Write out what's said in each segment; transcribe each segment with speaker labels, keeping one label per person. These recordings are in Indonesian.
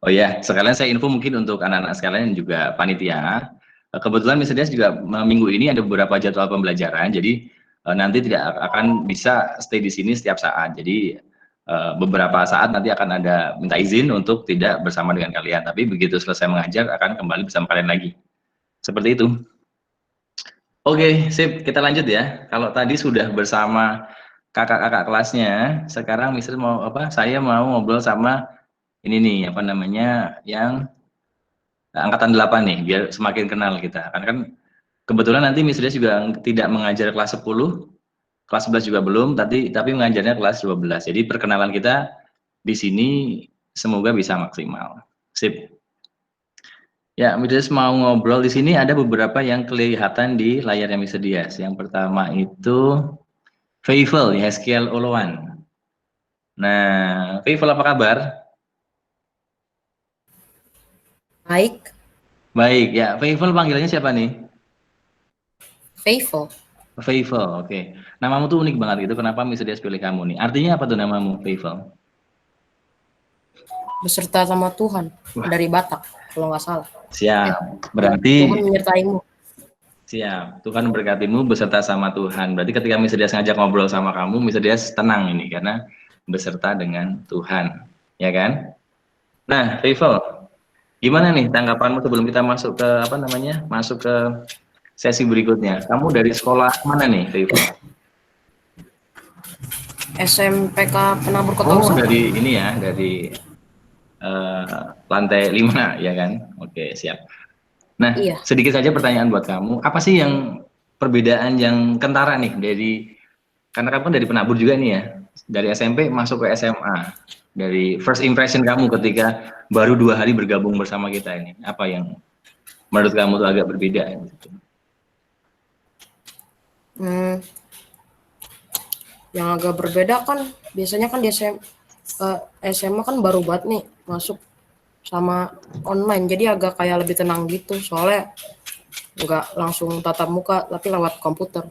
Speaker 1: Oh ya, sekalian saya info mungkin untuk anak-anak sekalian juga panitia. Kebetulan misalnya juga minggu ini ada beberapa jadwal pembelajaran, jadi nanti tidak akan bisa stay di sini setiap saat. Jadi beberapa saat nanti akan ada minta izin untuk tidak bersama dengan kalian. Tapi begitu selesai mengajar akan kembali bersama kalian lagi. Seperti itu. Oke, sip. Kita lanjut ya. Kalau tadi sudah bersama kakak-kakak kelasnya, sekarang misalnya mau apa? Saya mau ngobrol sama ini nih, apa namanya, yang angkatan 8 nih, biar semakin kenal kita. Karena kan kebetulan nanti misalnya juga tidak mengajar kelas 10, kelas 11 juga belum, tapi mengajarnya kelas 12. Jadi perkenalan kita di sini semoga bisa maksimal. Sip. Ya, Midas mau ngobrol di sini ada beberapa yang kelihatan di layarnya Mr. Dias. Yang pertama itu Feivel Yeskiel Oloan. Nah, Feivel apa kabar?
Speaker 2: Baik,
Speaker 1: Baik, ya. Feivel panggilannya siapa nih?
Speaker 2: faithful,
Speaker 1: Feivel, oke. Namamu tuh unik banget gitu. Kenapa Mr. Dias pilih kamu nih? Artinya apa tuh namamu, Feivel?
Speaker 2: beserta sama Tuhan
Speaker 1: Wah,
Speaker 2: dari Batak, kalau nggak salah.
Speaker 1: siap.
Speaker 2: Tuhan
Speaker 1: Berarti
Speaker 2: menyertaimu.
Speaker 1: siap. Tuhan memberkatimu beserta sama Tuhan. Berarti ketika Mr. Dias ngajak ngobrol sama kamu, Mr. Dias tenang ini karena beserta dengan Tuhan, ya kan? Nah, Feivel, gimana nih tanggapanmu sebelum kita masuk ke apa namanya? Masuk ke sesi berikutnya. Kamu dari sekolah mana nih, Feivel?
Speaker 2: SMPK Penabur Kota
Speaker 1: Oh,
Speaker 2: Wisata.
Speaker 1: dari ini ya, dari lantai 5 ya kan? Oke, siap. Nah,
Speaker 2: Iya,
Speaker 1: sedikit saja pertanyaan buat kamu. Apa sih yang perbedaan yang kentara nih dari karena kamu kan dari penabur juga nih ya, dari SMP masuk ke SMA. Dari first impression kamu ketika baru 2 hari bergabung bersama kita ini, apa yang menurut kamu tuh agak berbeda gitu?
Speaker 2: hmm, yang agak berbeda kan biasanya kan di SMA kan baru banget nih masuk sama online, jadi agak kayak lebih tenang gitu, soalnya nggak langsung tatap muka tapi lewat komputer.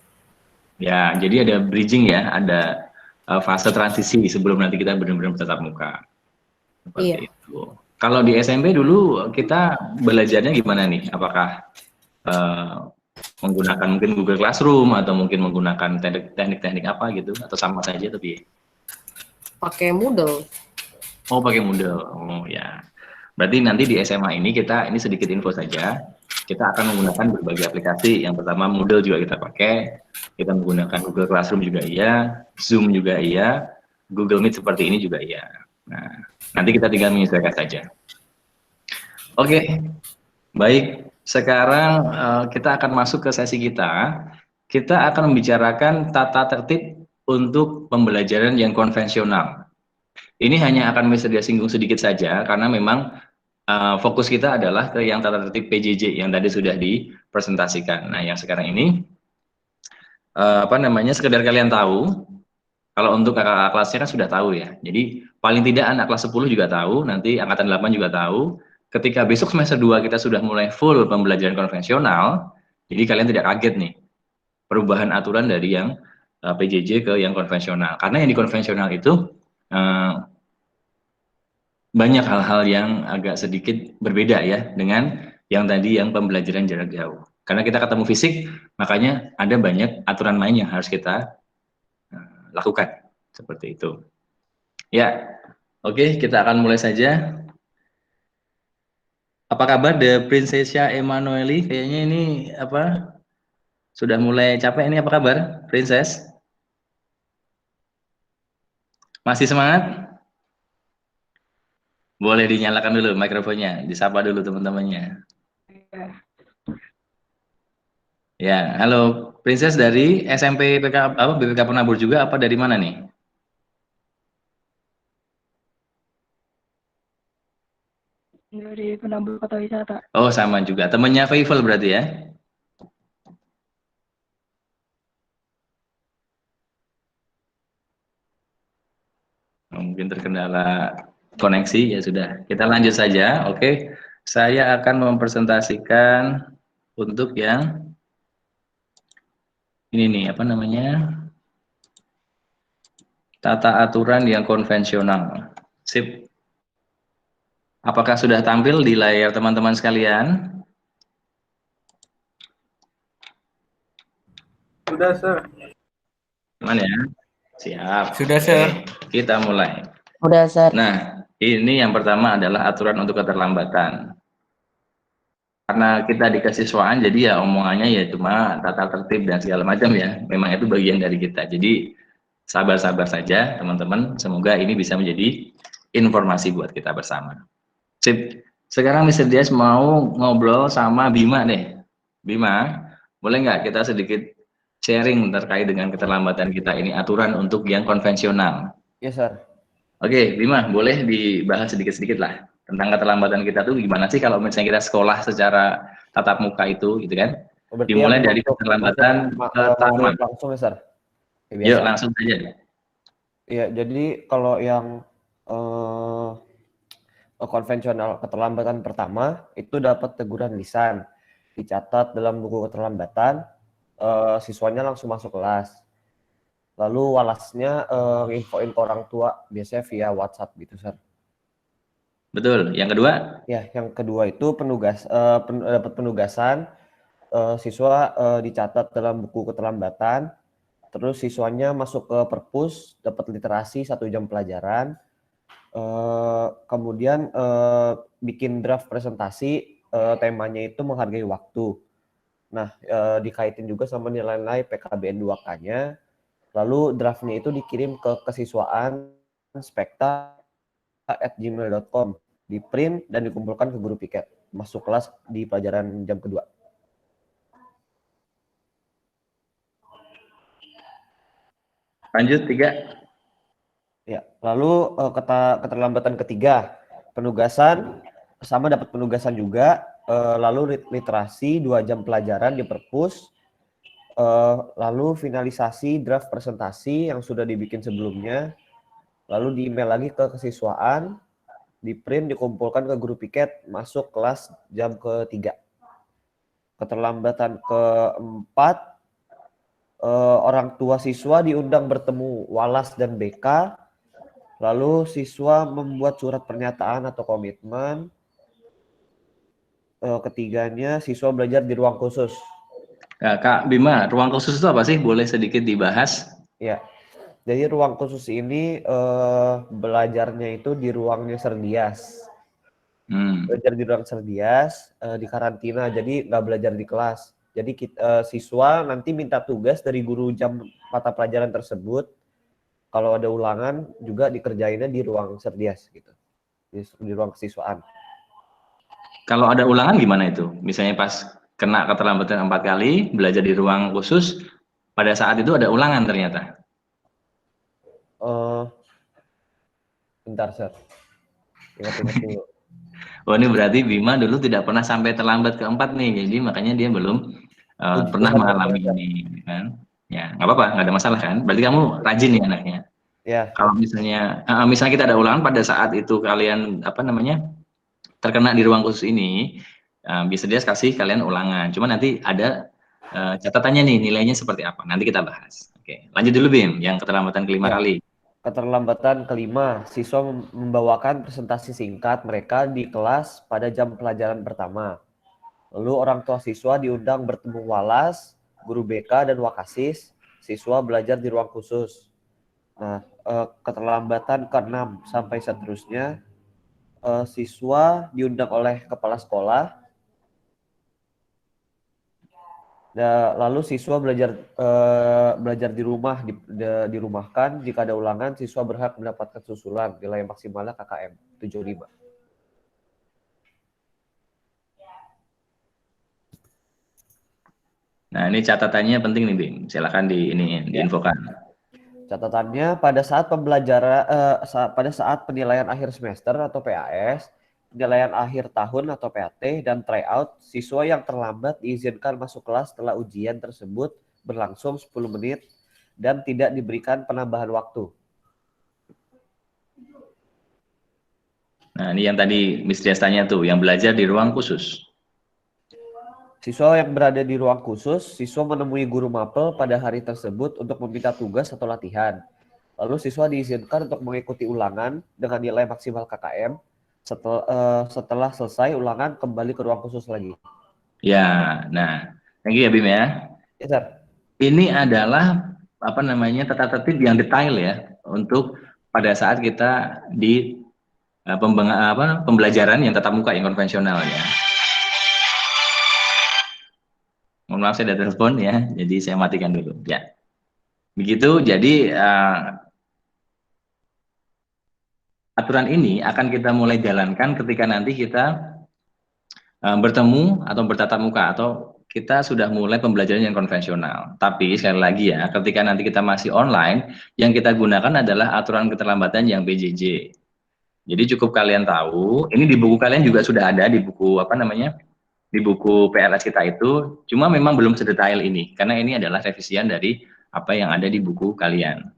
Speaker 1: Ya, jadi ada bridging ya, ada fase transisi sebelum nanti kita benar-benar bertatap muka.
Speaker 2: Iya,
Speaker 1: Seperti itu. Kalau di SMP dulu kita belajarnya gimana nih? Apakah eh, menggunakan mungkin Google Classroom atau mungkin menggunakan teknik-teknik apa gitu atau sama saja tapi
Speaker 2: pakai Moodle.
Speaker 1: oh pakai Moodle. Oh ya. Berarti nanti di SMA ini kita ini sedikit info saja. Kita akan menggunakan berbagai aplikasi. Yang pertama Moodle juga kita pakai. Kita menggunakan Google Classroom juga iya, Zoom juga iya, Google Meet seperti ini juga iya. Nah, nanti kita tinggal menyesuaikan saja. Oke, baik. Sekarang kita akan masuk ke sesi kita. Kita akan membicarakan tata tertib untuk pembelajaran yang konvensional. Ini hanya akan bisa singgung sedikit saja karena memang fokus kita adalah ke yang tata tertib PJJ yang tadi sudah dipresentasikan. Nah, yang sekarang ini apa namanya sekedar kalian tahu kalau untuk kakak kelasnya kan sudah tahu ya. Jadi paling tidak anak kelas 10 juga tahu, nanti angkatan 8 juga tahu. Ketika besok semester 2 kita sudah mulai full pembelajaran konvensional, jadi kalian tidak kaget nih perubahan aturan dari yang PJJ ke yang konvensional. Karena yang di konvensional itu eh, banyak hal-hal yang agak sedikit berbeda ya dengan yang tadi yang pembelajaran jarak jauh. Karena kita ketemu fisik, makanya ada banyak aturan main yang harus kita lakukan seperti itu. Ya, oke, kita akan mulai saja. Apa kabar The Princessia Emanueli? Kayaknya ini apa? Sudah mulai capek ini apa kabar, Princess? Masih semangat? Boleh dinyalakan dulu mikrofonnya, disapa dulu teman-temannya. Ya, halo Princess dari SMP PK apa BPK Penabur juga apa dari mana nih?
Speaker 3: Dari Penabur Kota Wisata.
Speaker 1: Oh, sama juga. Temennya Feivel berarti ya? Oh, mungkin terkendala koneksi ya sudah. Kita lanjut saja. Oke. Saya akan mempresentasikan untuk yang ini nih apa namanya? Tata aturan yang konvensional. Sip. Apakah sudah tampil di layar teman-teman sekalian?
Speaker 4: Sudah, Sir.
Speaker 1: Aman ya? Siap.
Speaker 5: Sudah,
Speaker 1: Oke,
Speaker 5: Sir.
Speaker 1: kita mulai.
Speaker 2: Udah, Sir.
Speaker 1: Nah, ini yang pertama adalah aturan untuk keterlambatan. Karena kita di kesiswaan, jadi ya omongannya ya cuma tata tertib dan segala macam ya. Memang itu bagian dari kita. Jadi sabar-sabar saja teman-teman. Semoga ini bisa menjadi informasi buat kita bersama. Sip. Sekarang Mr. Dias mau ngobrol sama Bima deh. Bima, boleh nggak kita sedikit sharing terkait dengan keterlambatan kita ini, aturan untuk yang konvensional?
Speaker 5: Yes, Sir.
Speaker 1: Oke, Bima, boleh dibahas sedikit-sedikit lah tentang keterlambatan kita tuh gimana sih kalau misalnya kita sekolah secara tatap muka itu, gitu kan?
Speaker 5: Berarti
Speaker 1: Dimulai
Speaker 5: yang
Speaker 1: dari keterlambatan pertama.
Speaker 5: langsung ya, Sir? Ya,
Speaker 1: Yuk,
Speaker 5: biasa.
Speaker 1: langsung saja.
Speaker 5: Iya, jadi kalau yang konvensional keterlambatan pertama itu dapat teguran lisan, dicatat dalam buku keterlambatan, siswanya langsung masuk kelas. Lalu walasnya nginfoin ke orang tua, biasanya via WhatsApp gitu, Sir.
Speaker 1: Betul. Yang kedua?
Speaker 5: Ya, yang kedua itu dapat penugasan, siswa dicatat dalam buku keterlambatan, terus siswanya masuk ke perpus, dapat literasi 1 jam pelajaran, kemudian bikin draft presentasi, temanya itu menghargai waktu. Nah, dikaitin juga sama nilai-nilai PKBN 2K-nya, lalu draftnya itu dikirim ke kesiswaan spekta@gmail.com, di print dan dikumpulkan ke guru piket, masuk kelas di pelajaran jam kedua.
Speaker 1: Lanjut, 3.
Speaker 5: Ya, lalu keterlambatan ketiga, penugasan, sama dapat penugasan juga, lalu literasi 2 jam pelajaran di perpus, lalu finalisasi draft presentasi yang sudah dibikin sebelumnya, lalu di email lagi ke kesiswaan, di print, dikumpulkan ke guru piket, masuk kelas jam ketiga. Keterlambatan keempat, orang tua siswa diundang bertemu walas dan BK, lalu siswa membuat surat pernyataan atau komitmen. Ketiganya, siswa belajar di ruang khusus.
Speaker 1: Nah, Kak Bima, ruang khusus itu apa sih? Boleh sedikit dibahas?
Speaker 5: Ya, jadi ruang khusus ini belajarnya itu di ruangnya Serdias. Belajar di ruang Serdias, di karantina, jadi nggak belajar di kelas. Jadi siswa nanti minta tugas dari guru jam mata pelajaran tersebut. Kalau ada ulangan juga dikerjainnya di ruang Serdias gitu, di ruang kesiswaan.
Speaker 1: Kalau ada ulangan gimana itu? Misalnya pas kena keterlambatan 4 kali, belajar di ruang khusus, pada saat itu ada ulangan ternyata.
Speaker 5: Bentar, Sir. Ingat-ingat dulu.
Speaker 1: Oh, ini berarti Bima dulu tidak pernah sampai terlambat keempat nih, jadi makanya dia belum pernah mengalami ini, kan? Ya, nggak apa-apa, nggak ada masalah kan? Berarti kamu rajin nih anaknya.
Speaker 5: Ya.
Speaker 1: Kalau misalnya kita ada ulangan pada saat itu kalian terkena di ruang khusus ini, bisa dia kasih kalian ulangan. Cuma nanti ada catatannya nih, nilainya seperti apa. Nanti kita bahas. Oke, lanjut dulu Bim, yang keterlambatan kelima kali.
Speaker 5: Keterlambatan kelima, siswa membawakan presentasi singkat mereka di kelas pada jam pelajaran pertama. Lalu orang tua siswa diundang bertemu walas, guru BK, dan wakasis. Siswa belajar di ruang khusus. Nah, keterlambatan ke-6 sampai seterusnya, siswa diundang oleh kepala sekolah. Lalu siswa belajar di rumah, dirumahkan. Jika ada ulangan, siswa berhak mendapatkan susulan, nilai maksimalnya KKM 75.
Speaker 1: Nah, ini catatannya penting nih Bim, silakan diinfokan.
Speaker 5: Catatannya, pada saat penilaian akhir semester atau PAS, penilaian akhir tahun atau PAT, dan tryout, siswa yang terlambat diizinkan masuk kelas setelah ujian tersebut berlangsung 10 menit dan tidak diberikan penambahan waktu.
Speaker 1: Nah, ini yang tadi Miss Dias tanya tuh, yang belajar di ruang khusus.
Speaker 5: Siswa yang berada di ruang khusus, siswa menemui guru mapel pada hari tersebut untuk meminta tugas atau latihan. Lalu siswa diizinkan untuk mengikuti ulangan dengan nilai maksimal KKM setelah selesai ulangan kembali ke ruang khusus lagi.
Speaker 1: Ya, nah, thank you ya Bim ya.
Speaker 5: Ya, Sir.
Speaker 1: Ini adalah apa namanya tata tertib yang detail ya untuk pada saat kita di pembelajaran yang tatap muka yang konvensional ya. Mohon maaf saya ada telepon ya, jadi saya matikan dulu ya. Begitu, jadi aturan ini akan kita mulai jalankan ketika nanti kita bertemu atau bertatap muka atau kita sudah mulai pembelajaran yang konvensional. Tapi sekali lagi ya, ketika nanti kita masih online, yang kita gunakan adalah aturan keterlambatan yang PJJ. Jadi cukup kalian tahu, ini di buku kalian juga sudah ada di buku apa namanya? Di buku PLS kita itu, cuma memang belum sedetail ini karena ini adalah revisian dari apa yang ada di buku kalian.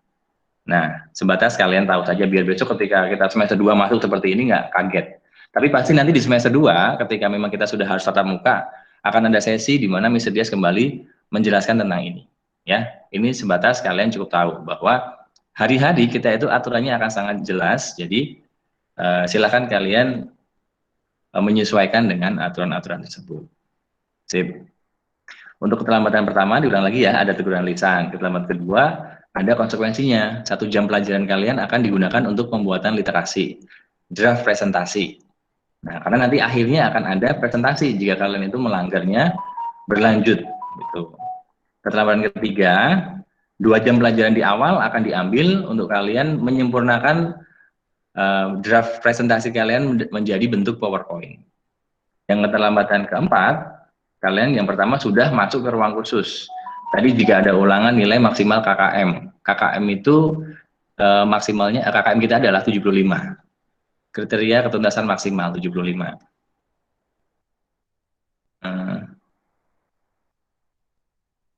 Speaker 1: Nah, sebatas kalian tahu saja biar besok ketika kita semester 2 masuk seperti ini nggak kaget. Tapi pasti nanti di semester 2 ketika memang kita sudah harus tatap muka, akan ada sesi di mana Mr. Dias kembali menjelaskan tentang ini. Ya, ini sebatas kalian cukup tahu bahwa hari-hari kita itu aturannya akan sangat jelas. Jadi silakan kalian menyesuaikan dengan aturan-aturan tersebut. Sip. Untuk keterlambatan pertama diulang lagi ya, ada teguran lisan. Keterlambatan kedua ada konsekuensinya. 1 jam pelajaran kalian akan digunakan untuk pembuatan literasi, draft presentasi. Nah, karena nanti akhirnya akan ada presentasi jika kalian itu melanggarnya berlanjut. Gitu. Keterlambatan ketiga, 2 jam pelajaran di awal akan diambil untuk kalian menyempurnakan draft presentasi kalian menjadi bentuk PowerPoint. Yang keterlambatan keempat, kalian yang pertama sudah masuk ke ruang khusus. Tadi jika ada ulangan nilai maksimal KKM. KKM itu maksimalnya KKM kita adalah 75. Kriteria ketuntasan maksimal 75.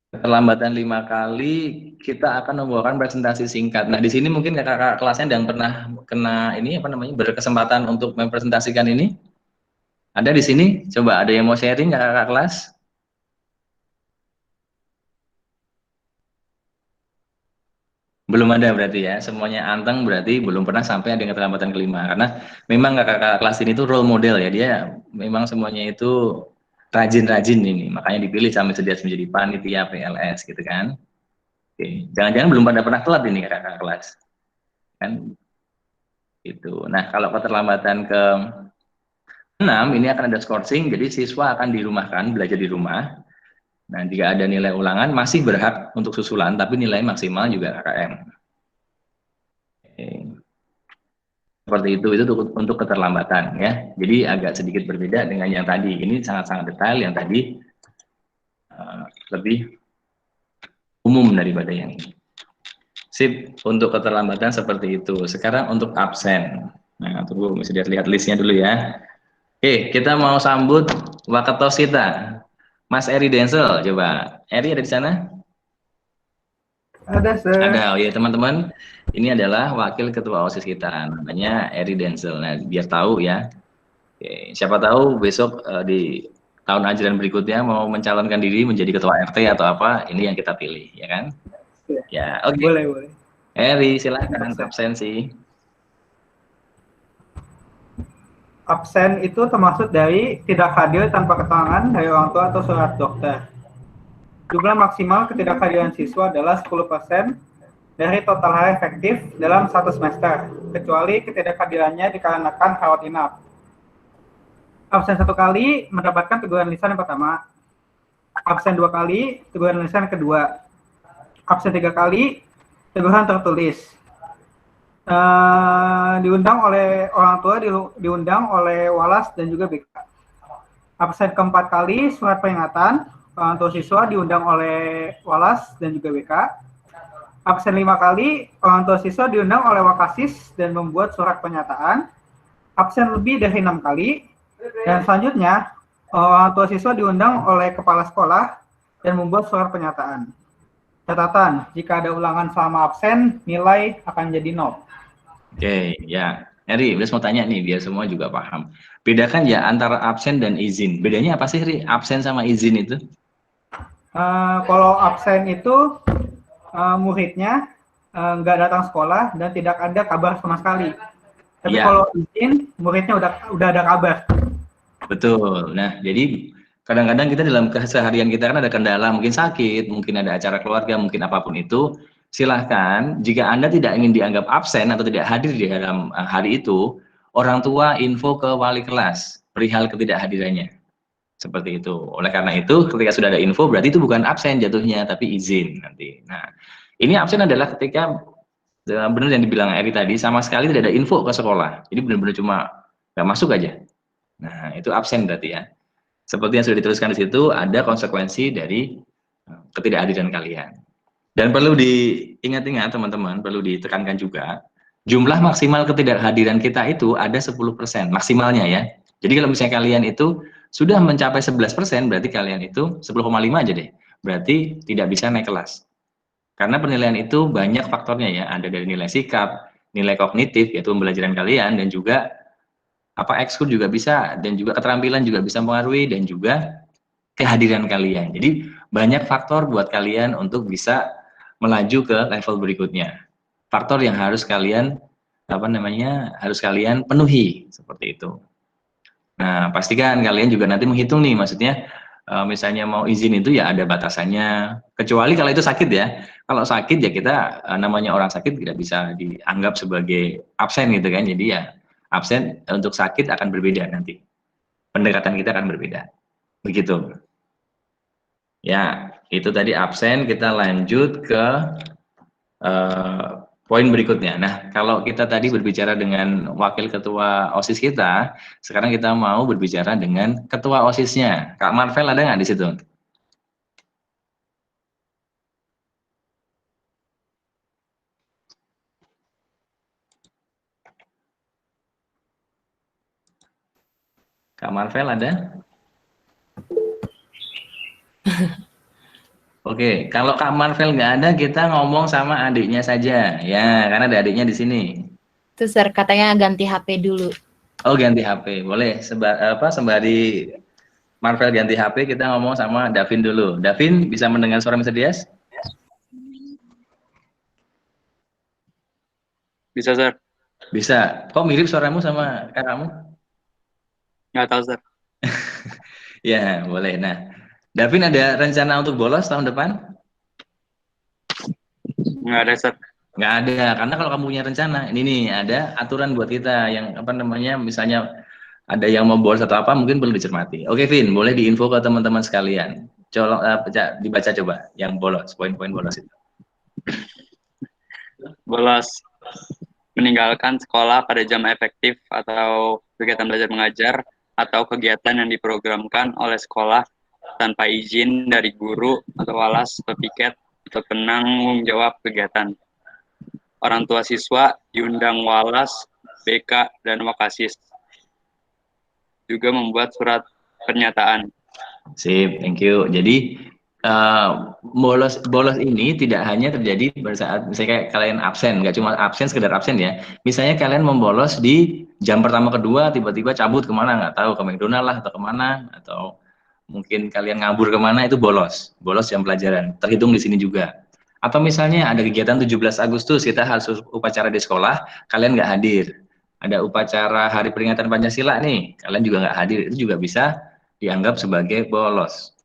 Speaker 1: Keterlambatan 5 kali kita akan membawakan presentasi singkat. Nah, di sini mungkin kakak kelasnya yang pernah kena ini apa namanya berkesempatan untuk mempresentasikan ini. Ada di sini? Coba ada yang mau sharing kakak kelas? Belum ada berarti ya, semuanya anteng berarti belum pernah sampai ada yang keterlambatan kelima. Karena memang kakak kelas ini tuh role model ya, dia memang semuanya itu rajin-rajin ini, makanya dipilih sampai sedia menjadi panitia PLS gitu kan. Oke, jangan-jangan belum pada pernah telat ini kakak kelas, kan? Itu. Nah, kalau keterlambatan ke 6 ini akan ada scoring, jadi siswa akan dirumahkan, belajar di rumah. Nah, jika ada nilai ulangan masih berhak untuk susulan, tapi nilai maksimal juga KKM. Oke. Seperti itu untuk keterlambatan ya. Jadi agak sedikit berbeda dengan yang tadi. Ini sangat-sangat detail, yang tadi lebih umum daripada yang ini. Sip, untuk keterlambatan seperti itu. Sekarang untuk absen. Nah, tunggu, mesti lihat listnya dulu ya. Oke, kita mau sambut Wakatos kita. Mas Eri Denzel, coba. Eri ada di sana?
Speaker 4: Ada, Sir.
Speaker 1: Ada, oh ya teman-teman. Ini adalah wakil ketua OSIS kita, namanya Eri Denzel. Nah, biar tahu ya. Oke, siapa tahu besok di tahun ajaran berikutnya mau mencalonkan diri menjadi ketua RT atau apa, ini yang kita pilih, ya kan? Ya, oke.
Speaker 4: Boleh.
Speaker 1: Eri, silakan absensi.
Speaker 4: Absen itu termasuk dari tidak hadir tanpa keterangan dari orang tua atau surat dokter. Jumlah maksimal ketidakhadiran siswa adalah 10% dari total hari efektif dalam 1 semester, kecuali ketidakhadirannya dikarenakan rawat inap. Absen 1 kali mendapatkan teguran lisan yang pertama. Absen 2 kali, teguran lisan yang kedua. Absen 3 kali, teguran tertulis. Diundang oleh orang tua, diundang oleh Walas dan juga BK. Absen keempat kali, surat peringatan, orang tua siswa diundang oleh Walas dan juga BK. Absen 5 kali, orang tua siswa diundang oleh Wakasis dan membuat surat pernyataan. Absen lebih dari 6 kali, dan selanjutnya orang tua siswa diundang oleh kepala sekolah dan membuat surat pernyataan. Catatan, jika ada ulangan selama absen, nilai akan jadi 0.
Speaker 1: Oke, ya. Eri, udah mau tanya nih, biar semua juga paham. Bedakan ya antara absen dan izin. Bedanya apa sih, Ri? Absen sama izin itu?
Speaker 4: Kalau absen itu muridnya nggak datang sekolah dan tidak ada kabar sama sekali. Tapi
Speaker 1: Iya.
Speaker 4: kalau izin, muridnya udah ada kabar.
Speaker 1: Betul. Nah, jadi kadang-kadang kita dalam keseharian kita kan ada kendala, mungkin sakit, mungkin ada acara keluarga, mungkin apapun itu. Silahkan, jika Anda tidak ingin dianggap absen atau tidak hadir di dalam hari itu, orang tua info ke wali kelas perihal ketidakhadirannya. Seperti itu. Oleh karena itu, ketika sudah ada info, berarti itu bukan absen jatuhnya, tapi izin nanti. Nah, ini absen adalah ketika benar yang dibilang Eri tadi, sama sekali tidak ada info ke sekolah. Jadi benar-benar cuma nggak masuk aja. Nah, itu absen berarti ya. Seperti yang sudah dituliskan di situ, ada konsekuensi dari ketidakhadiran kalian. Dan perlu diingat-ingat teman-teman, perlu ditekankan juga, jumlah maksimal ketidakhadiran kita itu ada 10% maksimalnya ya. Jadi kalau misalnya kalian itu sudah mencapai 11%, berarti kalian itu 10,5 aja deh. Berarti tidak bisa naik kelas. Karena penilaian itu banyak faktornya ya, ada dari nilai sikap, nilai kognitif, yaitu pembelajaran kalian, dan juga apa ekskul juga bisa, dan juga keterampilan juga bisa mempengaruhi, dan juga kehadiran kalian. Jadi banyak faktor buat kalian untuk bisa melaju ke level berikutnya. Faktor yang harus kalian harus kalian penuhi seperti itu. Nah, pastikan kalian juga nanti menghitung nih, maksudnya misalnya mau izin itu ya ada batasannya. Kecuali kalau itu sakit ya. Kalau sakit ya kita namanya orang sakit tidak bisa dianggap sebagai absen gitu kan. Jadi ya absen untuk sakit akan berbeda nanti. Pendekatan kita akan berbeda. Begitu. Ya, itu tadi absen. Kita lanjut ke poin berikutnya. Nah, kalau kita tadi berbicara dengan wakil ketua OSIS kita, sekarang kita mau berbicara dengan ketua OSISnya. Kak Marvel ada nggak di situ? Kak Marvel ada? Oke, kalau Kak Marvel nggak ada, kita ngomong sama adiknya saja, ya, karena ada adiknya di sini.
Speaker 6: Tuh, Sir, katanya ganti HP dulu.
Speaker 1: Oh, ganti HP, boleh. Sembari Marvel ganti HP, kita ngomong sama Davin dulu. Davin, bisa mendengar suara Mr. Dias?
Speaker 7: Bisa, Sir.
Speaker 1: Bisa. Kok mirip suaramu sama kakakmu?
Speaker 7: Nggak tahu, Sir.
Speaker 1: Ya, boleh. Nah, Davin ada rencana untuk bolos tahun depan?
Speaker 7: Nggak ada, Sir.
Speaker 1: Nggak ada, karena kalau kamu punya rencana, ini nih, ada aturan buat kita yang misalnya ada yang mau bolos atau apa, mungkin perlu dicermati. Oke, Vin, boleh diinfo ke teman-teman sekalian. Dibaca coba yang bolos, poin-poin bolos itu.
Speaker 7: Bolos. Meninggalkan sekolah pada jam efektif atau kegiatan belajar mengajar atau kegiatan yang diprogramkan oleh sekolah tanpa izin dari guru atau walas atau piket atau penanggung jawab kegiatan. Orang tua siswa diundang walas, BK, dan Wakasis. Juga membuat surat pernyataan.
Speaker 1: Sip, thank you. Jadi bolos ini tidak hanya terjadi pada saat misalnya kayak kalian absen, nggak cuma absen sekedar absen ya. Misalnya kalian membolos di jam pertama kedua, tiba-tiba cabut kemana nggak tahu, ke McDonald lah atau kemana, atau mungkin kalian ngabur kemana, itu bolos jam pelajaran, terhitung di sini juga. Atau misalnya ada kegiatan 17 Agustus, kita harus upacara di sekolah, kalian nggak hadir. Ada upacara Hari Peringatan Pancasila nih, kalian juga nggak hadir, itu juga bisa dianggap sebagai bolos.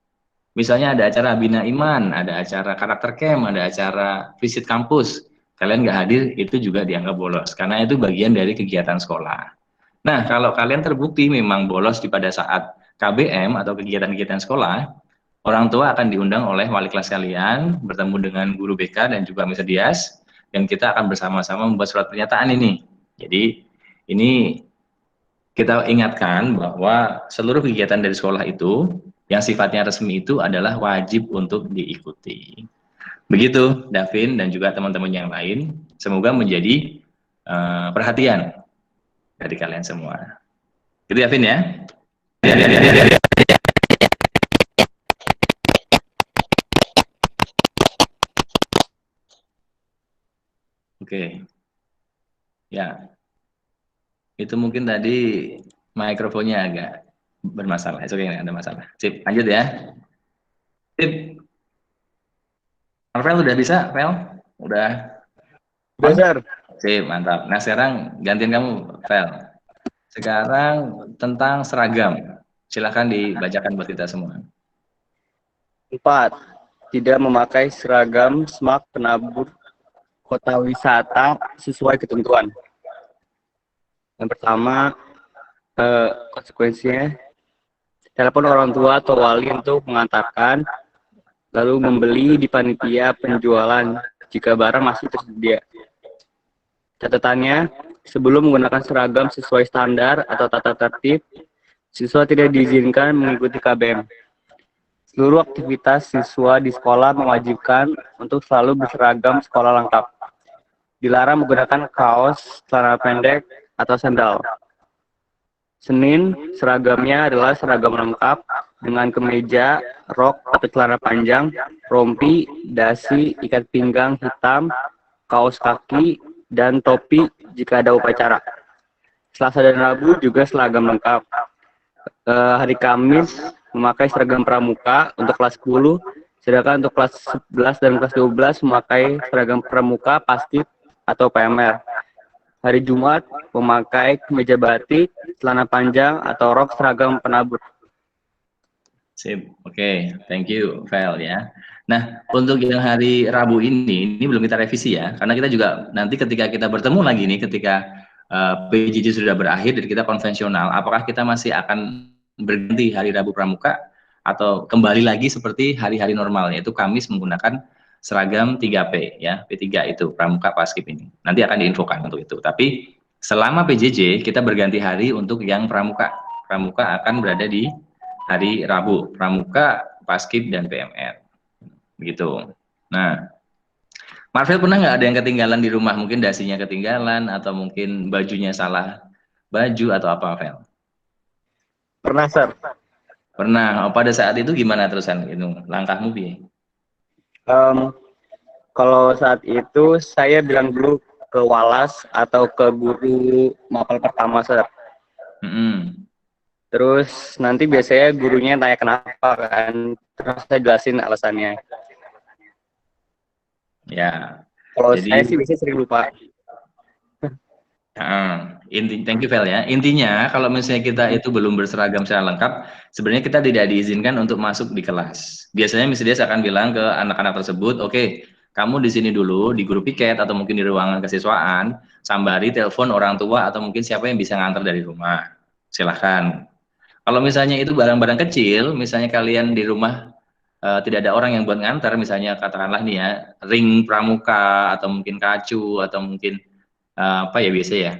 Speaker 1: Misalnya ada acara Bina Iman, ada acara karakter camp, ada acara visit kampus, kalian nggak hadir, itu juga dianggap bolos, karena itu bagian dari kegiatan sekolah. Nah, kalau kalian terbukti memang bolos pada saat KBM atau kegiatan-kegiatan sekolah, orang tua akan diundang oleh wali kelas kalian, bertemu dengan guru BK dan juga Mr. Dias, dan kita akan bersama-sama membuat surat pernyataan ini. Jadi, ini kita ingatkan bahwa seluruh kegiatan dari sekolah itu yang sifatnya resmi itu adalah wajib untuk diikuti. Begitu, Davin dan juga teman-teman yang lain. Semoga menjadi perhatian dari kalian semua. Gitu ya, Vin ya? Oke. Ya. Itu mungkin tadi mikrofonnya agak bermasalah. Oke, nggak ada masalah. Sip, lanjut ya. Sip. Marvel udah bisa, Vel? Udah.
Speaker 8: Udah, Sir.
Speaker 1: Sip, mantap. Nah, sekarang gantian kamu, Vel. Sekarang tentang seragam. Silahkan dibacakan buat kita semua.
Speaker 7: 4. Tidak memakai seragam SMAK penabur kota wisata sesuai ketentuan. Yang pertama, konsekuensinya, telepon orang tua atau wali untuk mengantarkan, lalu membeli di panitia penjualan jika barang masih tersedia. Catatannya, sebelum menggunakan seragam sesuai standar atau tata tertib, siswa tidak diizinkan mengikuti KBM. Seluruh aktivitas siswa di sekolah mewajibkan untuk selalu berseragam sekolah lengkap. Dilarang menggunakan kaos, celana pendek, atau sandal. Senin, seragamnya adalah seragam lengkap dengan kemeja, rok atau celana panjang, rompi, dasi, ikat pinggang hitam, kaos kaki, dan topi jika ada upacara. Selasa dan Rabu juga seragam lengkap. Hari Kamis memakai seragam pramuka untuk kelas 10, sedangkan untuk kelas 11 dan kelas 12 memakai seragam pramuka paskib atau PMR. Hari Jumat memakai kemeja batik, celana panjang, atau rok seragam penabur.
Speaker 1: Sip, oke, thank you, Vel ya. Nah, untuk yang hari Rabu ini belum kita revisi ya, karena kita juga nanti ketika kita bertemu lagi nih, ketika PJJ sudah berakhir dan kita konvensional, apakah kita masih akan berganti hari Rabu Pramuka atau kembali lagi seperti hari-hari normal, yaitu Kamis menggunakan seragam 3P ya, P3 itu Pramuka Paskib ini. Nanti akan diinfokan untuk itu. Tapi selama PJJ kita berganti hari untuk yang Pramuka. Pramuka akan berada di hari Rabu, Pramuka, Paskib, dan PMR. Begitu. Nah, Marvel pernah nggak ada yang ketinggalan di rumah? Mungkin dasinya ketinggalan, atau mungkin bajunya salah baju, atau apa, Vel?
Speaker 7: Pernah, Sir.
Speaker 1: Pernah. Oh, pada saat itu gimana terusan? Itu langkahmu, Bi?
Speaker 7: Kalau saat itu, saya bilang dulu ke Walas atau ke guru mapel pertama, Sir. Terus nanti biasanya gurunya tanya kenapa kan, terus saya jelasin alasannya.
Speaker 1: Ya.
Speaker 7: Kalau
Speaker 1: Jadi,
Speaker 7: saya sih biasanya sering lupa.
Speaker 1: thank you, Vel ya. Intinya kalau misalnya kita itu belum berseragam secara lengkap, sebenarnya kita tidak diizinkan untuk masuk di kelas. Biasanya Miss Des akan bilang ke anak-anak tersebut, oke, kamu di sini dulu di guru piket atau mungkin di ruangan kesiswaan, sambari telepon orang tua atau mungkin siapa yang bisa ngantar dari rumah. Silahkan. Kalau misalnya itu barang-barang kecil, misalnya kalian di rumah tidak ada orang yang buat ngantar, misalnya katakanlah nih ya, ring pramuka atau mungkin kacu atau mungkin apa ya biasa ya,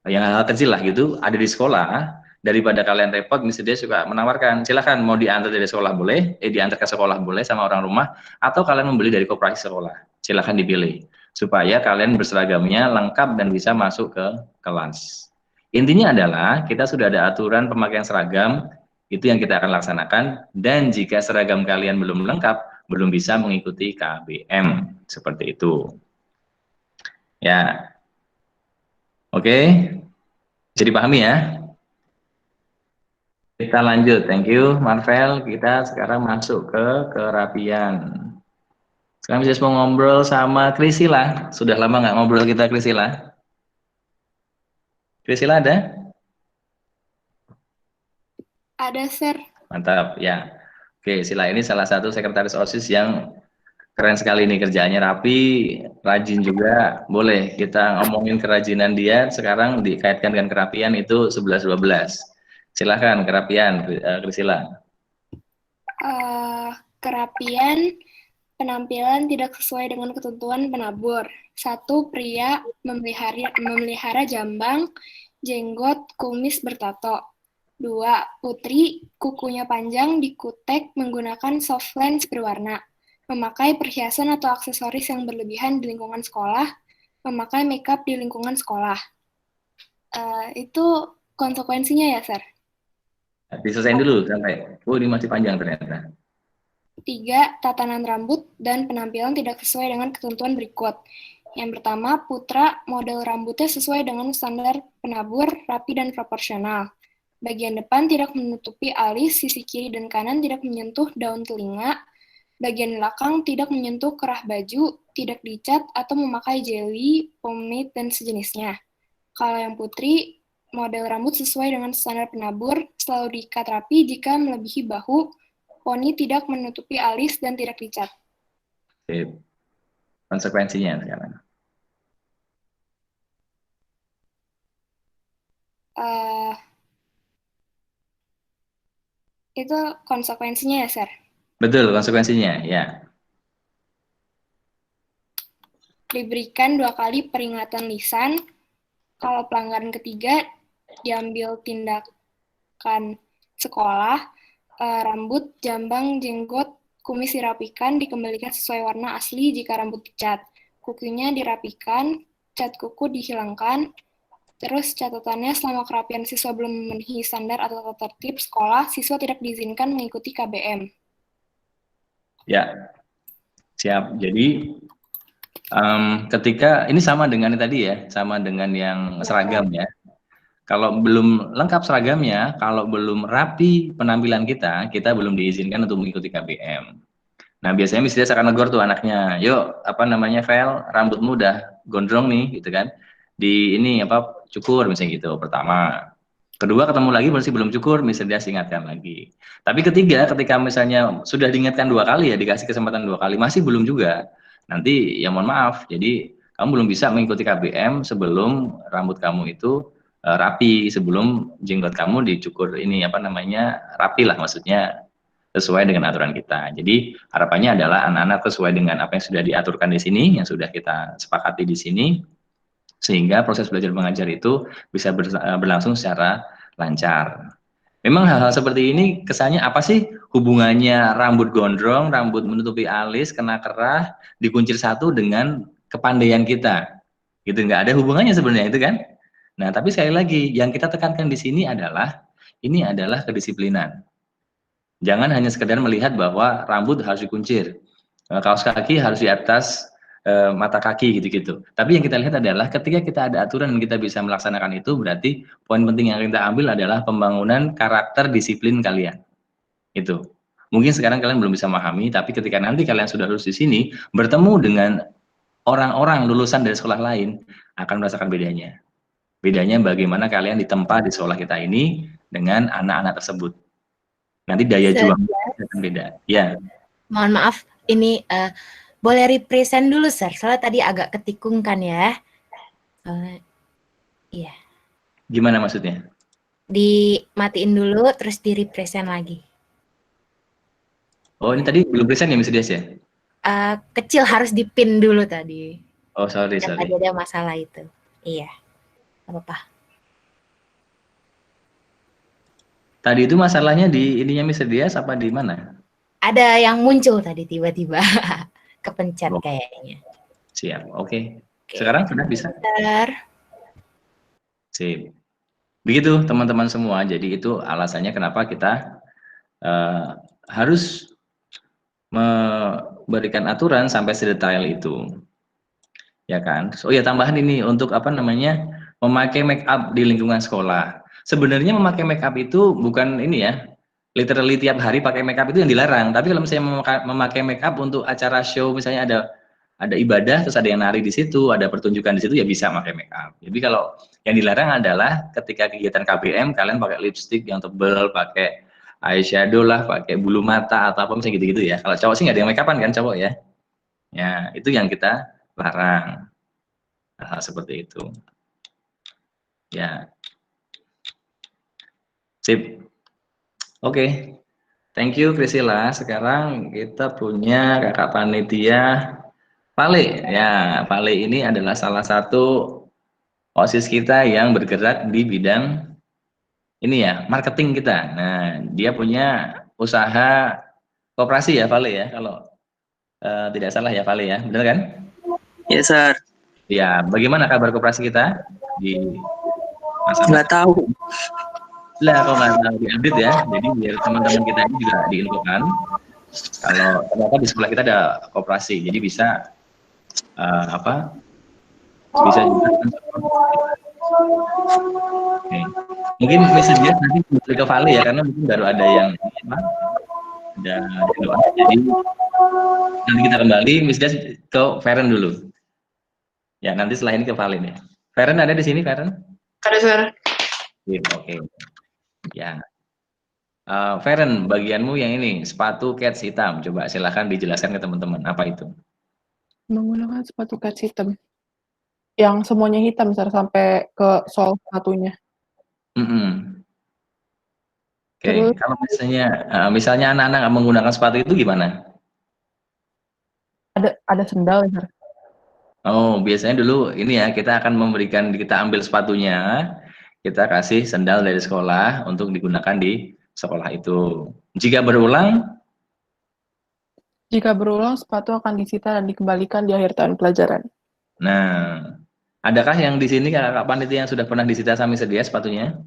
Speaker 1: yang hal kecil lah gitu, ada di sekolah, daripada kalian repot, misalnya dia suka menawarkan, silahkan mau diantar dari sekolah boleh, diantar ke sekolah boleh sama orang rumah, atau kalian membeli dari koperasi sekolah, silahkan dipilih, supaya kalian berseragamnya lengkap dan bisa masuk ke kelas. Intinya adalah kita sudah ada aturan pemakaian seragam, itu yang kita akan laksanakan, dan jika seragam kalian belum lengkap, belum bisa mengikuti KBM, seperti itu. Ya, oke, jadi pahami ya. Kita lanjut, thank you Marvel. Kita sekarang masuk ke kerapian. Sekarang bisa mau ngobrol sama Krisila. Sudah lama nggak ngobrol kita, Krisila. Krisila ada?
Speaker 8: Ada, Sir.
Speaker 1: Mantap, ya. Oke, Sila ini salah satu sekretaris OSIS yang keren sekali nih, kerjaannya rapi, rajin juga. Boleh kita ngomongin kerajinan dia, sekarang dikaitkan dengan kerapian itu 11-12. Silahkan kerapian, Krisila.
Speaker 8: Kerapian, penampilan tidak sesuai dengan ketentuan penabur. 1. Pria memelihara jambang, jenggot, kumis bertato. 2. Putri, kukunya panjang, dikutek menggunakan soft lens berwarna. Memakai perhiasan atau aksesoris yang berlebihan di lingkungan sekolah, memakai makeup di lingkungan sekolah. Itu konsekuensinya ya, Sir?
Speaker 1: Diselesain dulu sampai, ini masih panjang ternyata.
Speaker 8: 3. Tatanan rambut dan penampilan tidak sesuai dengan ketentuan berikut. Yang pertama, putra, model rambutnya sesuai dengan standar penabur, rapi dan proporsional. Bagian depan tidak menutupi alis, sisi kiri dan kanan tidak menyentuh daun telinga, bagian belakang tidak menyentuh kerah baju, tidak dicat, atau memakai jelly, pomade, dan sejenisnya. Kalau yang putri, model rambut sesuai dengan standar penabur, selalu diikat rapi jika melebihi bahu, poni tidak menutupi alis, dan tidak dicat.
Speaker 1: Sip. Konsekuensinya sekarang.
Speaker 8: Itu konsekuensinya ya, Sir?
Speaker 1: Betul, konsekuensinya, ya.
Speaker 8: Diberikan 2 kali peringatan lisan. Kalau pelanggaran ketiga, diambil tindakan sekolah, rambut, jambang, jenggot, kumis dirapikan, dikembalikan sesuai warna asli jika rambut dicat. Kukunya dirapikan, cat kuku dihilangkan. Terus catatannya, selama kerapian siswa belum memenuhi standar atau tata tertib sekolah, siswa tidak diizinkan mengikuti KBM.
Speaker 1: Ya, siap. Jadi ketika ini sama dengan tadi ya, sama dengan yang seragam ya. Kalau belum lengkap seragamnya, kalau belum rapi penampilan kita belum diizinkan untuk mengikuti KBM. Nah, biasanya misalnya akan negor tuh anaknya, yuk, apa namanya, Vel, rambutmu udah gondrong nih, gitu kan. Di ini, apa, cukur, misalnya gitu, pertama. Kedua, ketemu lagi masih belum cukur, misalnya dia ingatkan lagi. Tapi ketiga, ketika misalnya sudah diingatkan 2 kali ya, dikasih kesempatan 2 kali, masih belum juga. Nanti, ya mohon maaf, jadi kamu belum bisa mengikuti KBM sebelum rambut kamu itu rapi, sebelum jenggot kamu dicukur ini, apa namanya, rapi lah, maksudnya sesuai dengan aturan kita. Jadi harapannya adalah anak-anak sesuai dengan apa yang sudah diaturkan di sini, yang sudah kita sepakati di sini, sehingga proses belajar mengajar itu bisa berlangsung secara lancar. Memang hal-hal seperti ini kesannya apa sih hubungannya rambut gondrong, rambut menutupi alis, kena kerah, dikuncir satu dengan kepandaian kita? Gitu, nggak ada hubungannya sebenarnya itu kan? Nah, tapi sekali lagi yang kita tekankan di sini adalah ini adalah kedisiplinan. Jangan hanya sekedar melihat bahwa rambut harus dikuncir, kaos kaki harus di atas mata kaki gitu-gitu. Tapi yang kita lihat adalah ketika kita ada aturan dan kita bisa melaksanakan itu, berarti poin penting yang kita ambil adalah pembangunan karakter disiplin kalian. Itu. Mungkin sekarang kalian belum bisa memahami, tapi ketika nanti kalian sudah lulus di sini, bertemu dengan orang-orang lulusan dari sekolah lain, akan merasakan bedanya. Bedanya bagaimana kalian ditempa di sekolah kita ini dengan anak-anak tersebut. Nanti daya juang akan beda. Ya.
Speaker 6: Mohon maaf, ini boleh represent dulu, Sir. Soalnya tadi agak ketikung kan ya. Iya.
Speaker 1: Gimana maksudnya?
Speaker 6: Dimatiin dulu, terus di-represent lagi.
Speaker 1: Oh, ini tadi belum present ya, Miss Dias ya?
Speaker 6: Kecil harus dipin dulu tadi.
Speaker 1: Oh, sorry.
Speaker 6: Tadi ada masalah itu. Iya. Apa-apa.
Speaker 1: Tadi itu masalahnya di ininya Miss Dias apa di mana?
Speaker 6: Ada yang muncul tadi tiba-tiba. Kepencet kayaknya.
Speaker 1: Siap, oke. Sekarang sudah bisa? Sip. Begitu teman-teman semua, jadi itu alasannya kenapa kita harus memberikan aturan sampai sedetail itu. Ya kan? Oh ya, tambahan ini untuk apa namanya, memakai make up di lingkungan sekolah. Sebenarnya memakai make up itu bukan ini ya, literally tiap hari pakai make up itu yang dilarang. Tapi kalau misalnya memakai make up untuk acara show, misalnya ada ibadah, terus ada yang nari di situ, ada pertunjukan di situ, ya bisa pakai make up. Jadi kalau yang dilarang adalah ketika kegiatan KBM, kalian pakai lipstick yang tebal, pakai eyeshadow lah, pakai bulu mata atau apa misalnya gitu-gitu ya. Kalau cowok sih nggak ada yang make upan kan cowok ya. Ya, itu yang kita larang. Hal seperti itu. Ya. Sip. Oke. Thank you Krisila. Sekarang kita punya kakak panitia Pale. Ya, Pale ini adalah salah satu OSIS kita yang bergerak di bidang ini ya, marketing kita. Nah, dia punya usaha koperasi ya, Pale ya, kalau tidak salah ya, Pale ya, benar kan?
Speaker 7: Yes, sir.
Speaker 1: Ya, bagaimana kabar koperasi kita di masa?
Speaker 7: Nggak tahu.
Speaker 1: Lah, kalau nggak tahu diupdate ya, jadi biar teman-teman kita ini juga diinfokan. Kalau ternyata di sebelah kita ada koperasi, jadi bisa apa? Bisa juga. Oke. Mungkin message nanti ke Vale ya, karena mungkin baru ada yang Dan jadi nanti kita kembali, Miss Des ke Feren dulu. Ya, nanti setelah ini ke Valen ya. Feren ada di sini, Feren?
Speaker 9: Ada, Sir.
Speaker 1: Oke. Ya. Feren, bagianmu yang ini, sepatu kets hitam. Coba silahkan dijelaskan ke teman-teman, apa itu?
Speaker 9: Menggunakan sepatu kets hitam. Yang semuanya hitam, Sir, sampai ke sol sepatunya.
Speaker 1: Oke,
Speaker 9: Terus?
Speaker 1: kalau misalnya anak-anak nggak menggunakan sepatu itu gimana?
Speaker 9: Ada sendal, Sir.
Speaker 1: Oh, biasanya dulu ini ya, kita akan kita ambil sepatunya, kita kasih sendal dari sekolah untuk digunakan di sekolah itu. Jika berulang,
Speaker 9: sepatu akan disita dan dikembalikan di akhir tahun pelajaran.
Speaker 1: nah, adakah yang di sini kakak panitia yang sudah pernah disita Sami sedia sepatunya?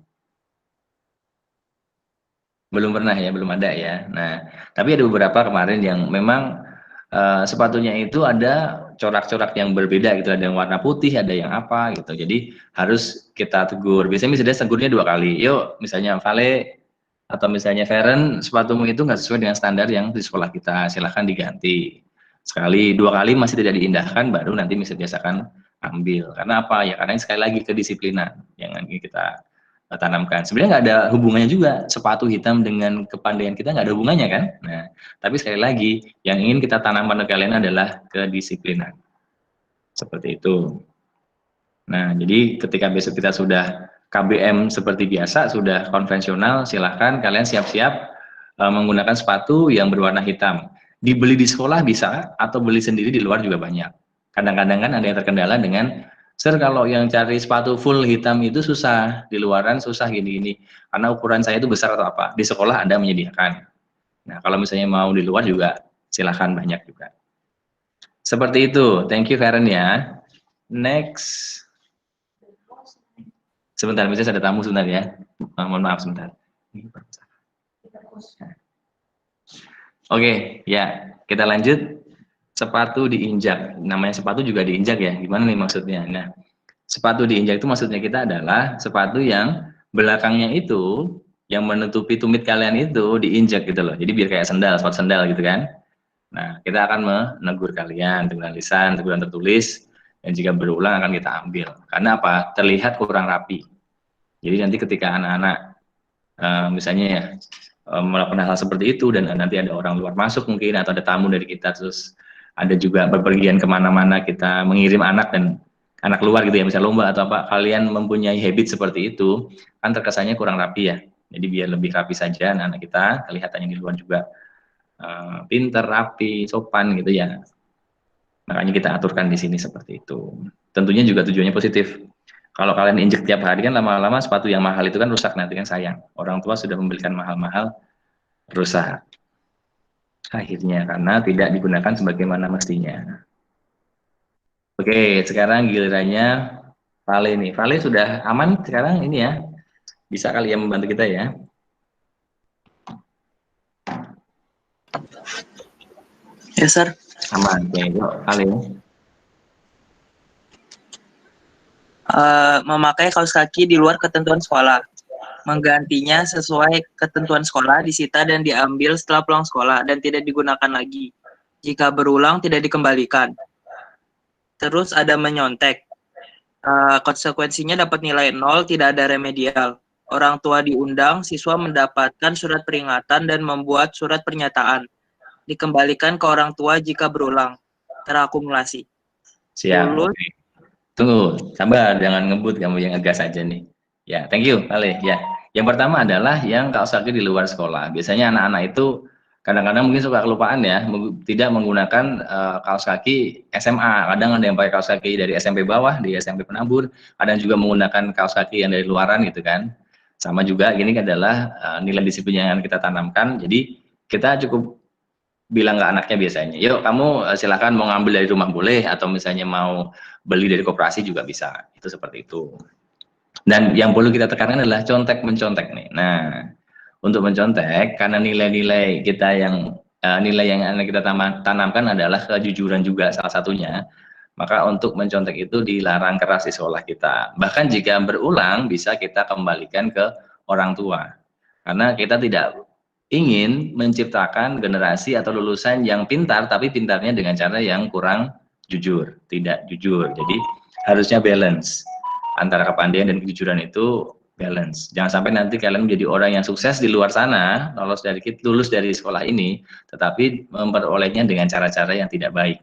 Speaker 1: Belum pernah ya, belum ada ya. Nah, tapi ada beberapa kemarin yang memang sepatunya itu ada corak-corak yang berbeda gitu, ada yang warna putih, ada yang apa gitu. Jadi harus kita tegur. Biasanya misalnya tegurnya 2 kali. Yuk, misalnya Vale atau misalnya Feren, sepatumu itu nggak sesuai dengan standar yang di sekolah kita, silahkan diganti. Sekali, 2 kali masih tidak diindahkan, baru nanti bisa biasakan ambil. Karena apa? Ya karena sekali lagi kedisiplinan yang ingin kita tanamkan. Sebenarnya nggak ada hubungannya juga sepatu hitam dengan kepandaian kita, nggak ada hubungannya kan. Nah, tapi sekali lagi yang ingin kita tanamkan ke kalian adalah kedisiplinan, seperti itu. Nah, jadi ketika besok kita sudah KBM seperti biasa, sudah konvensional, silahkan kalian siap-siap menggunakan sepatu yang berwarna hitam. Dibeli di sekolah bisa, atau beli sendiri di luar juga banyak. Kadang-kadang kan ada yang terkendala dengan, Sir, kalau yang cari sepatu full hitam itu susah, di luaran susah gini-gini, karena ukuran saya itu besar atau apa. Di sekolah Anda menyediakan. Nah, kalau misalnya mau di luar juga, silahkan, banyak juga. Seperti itu. Thank you, Karen ya. Next. Sebentar, misalnya ada tamu sebentar ya. Mohon maaf sebentar. Oke, ya. Kita lanjut. Sepatu diinjak, namanya sepatu juga diinjak ya, gimana nih maksudnya? Nah, sepatu diinjak itu maksudnya kita adalah sepatu yang belakangnya itu, yang menutupi tumit kalian itu diinjak gitu loh, jadi biar kayak sendal, sepatu sendal gitu kan. Nah, kita akan menegur kalian dengan lisan, teguran tertulis, dan jika berulang akan kita ambil, karena apa? Terlihat kurang rapi. Jadi nanti ketika anak-anak misalnya ya, melakukan hal seperti itu, dan nanti ada orang luar masuk mungkin, atau ada tamu dari kita, terus ada juga bepergian kemana-mana, kita mengirim anak dan anak luar gitu ya, misalnya lomba atau apa, kalian mempunyai habit seperti itu, kan terkesannya kurang rapi ya. Jadi biar lebih rapi saja anak-anak kita, kelihatannya di luar juga pinter, rapi, sopan gitu ya. Makanya kita aturkan di sini seperti itu. Tentunya juga tujuannya positif. Kalau kalian injek tiap hari kan lama-lama sepatu yang mahal itu kan rusak, nanti kan sayang. Orang tua sudah membelikan mahal-mahal, rusak akhirnya karena tidak digunakan sebagaimana mestinya. Oke, sekarang gilirannya Vale nih. Vale sudah aman sekarang ini ya? Bisa kali ya membantu kita ya?
Speaker 10: Ya, Sir.
Speaker 1: Aman. Oke, yuk Vale.
Speaker 10: Memakai kaos kaki di luar ketentuan sekolah. Menggantinya sesuai ketentuan sekolah, disita dan diambil setelah pulang sekolah dan tidak digunakan lagi. Jika berulang tidak dikembalikan. Terus ada menyontek. Konsekuensinya dapat nilai 0, tidak ada remedial. Orang tua diundang, siswa mendapatkan surat peringatan dan membuat surat pernyataan. Dikembalikan ke orang tua jika berulang. Terakumulasi.
Speaker 1: Siap. Tunggu, sabar, jangan ngebut kamu, yang ngegas aja nih. Ya, thank you, Vale. Ya, yang pertama adalah yang kaos kaki di luar sekolah. Biasanya anak-anak itu kadang-kadang mungkin suka kelupaan ya, tidak menggunakan kaos kaki SMA. Kadang ada yang pakai kaos kaki dari SMP bawah, di SMP Penabur. Kadang juga menggunakan kaos kaki yang dari luaran gitu kan. Sama juga, ini adalah nilai disiplin yang kita tanamkan. Jadi kita cukup bilang ke anaknya biasanya, yuk kamu silakan mau ngambil dari rumah boleh, atau misalnya mau beli dari koperasi juga bisa. Itu seperti itu. Dan yang perlu kita tekankan adalah contek mencontek nih. Nah, untuk mencontek karena nilai-nilai kita yang nilai yang anak kita tanamkan adalah kejujuran juga salah satunya. Maka untuk mencontek itu dilarang keras di sekolah kita. Bahkan jika berulang bisa kita kembalikan ke orang tua. Karena kita ingin menciptakan generasi atau lulusan yang pintar, tapi pintarnya dengan cara yang kurang jujur, tidak jujur. Jadi harusnya balance antara kepandaian dan kejujuran itu balance. Jangan sampai nanti kalian menjadi orang yang sukses di luar sana, lulus dari sekolah ini, tetapi memperolehnya dengan cara-cara yang tidak baik.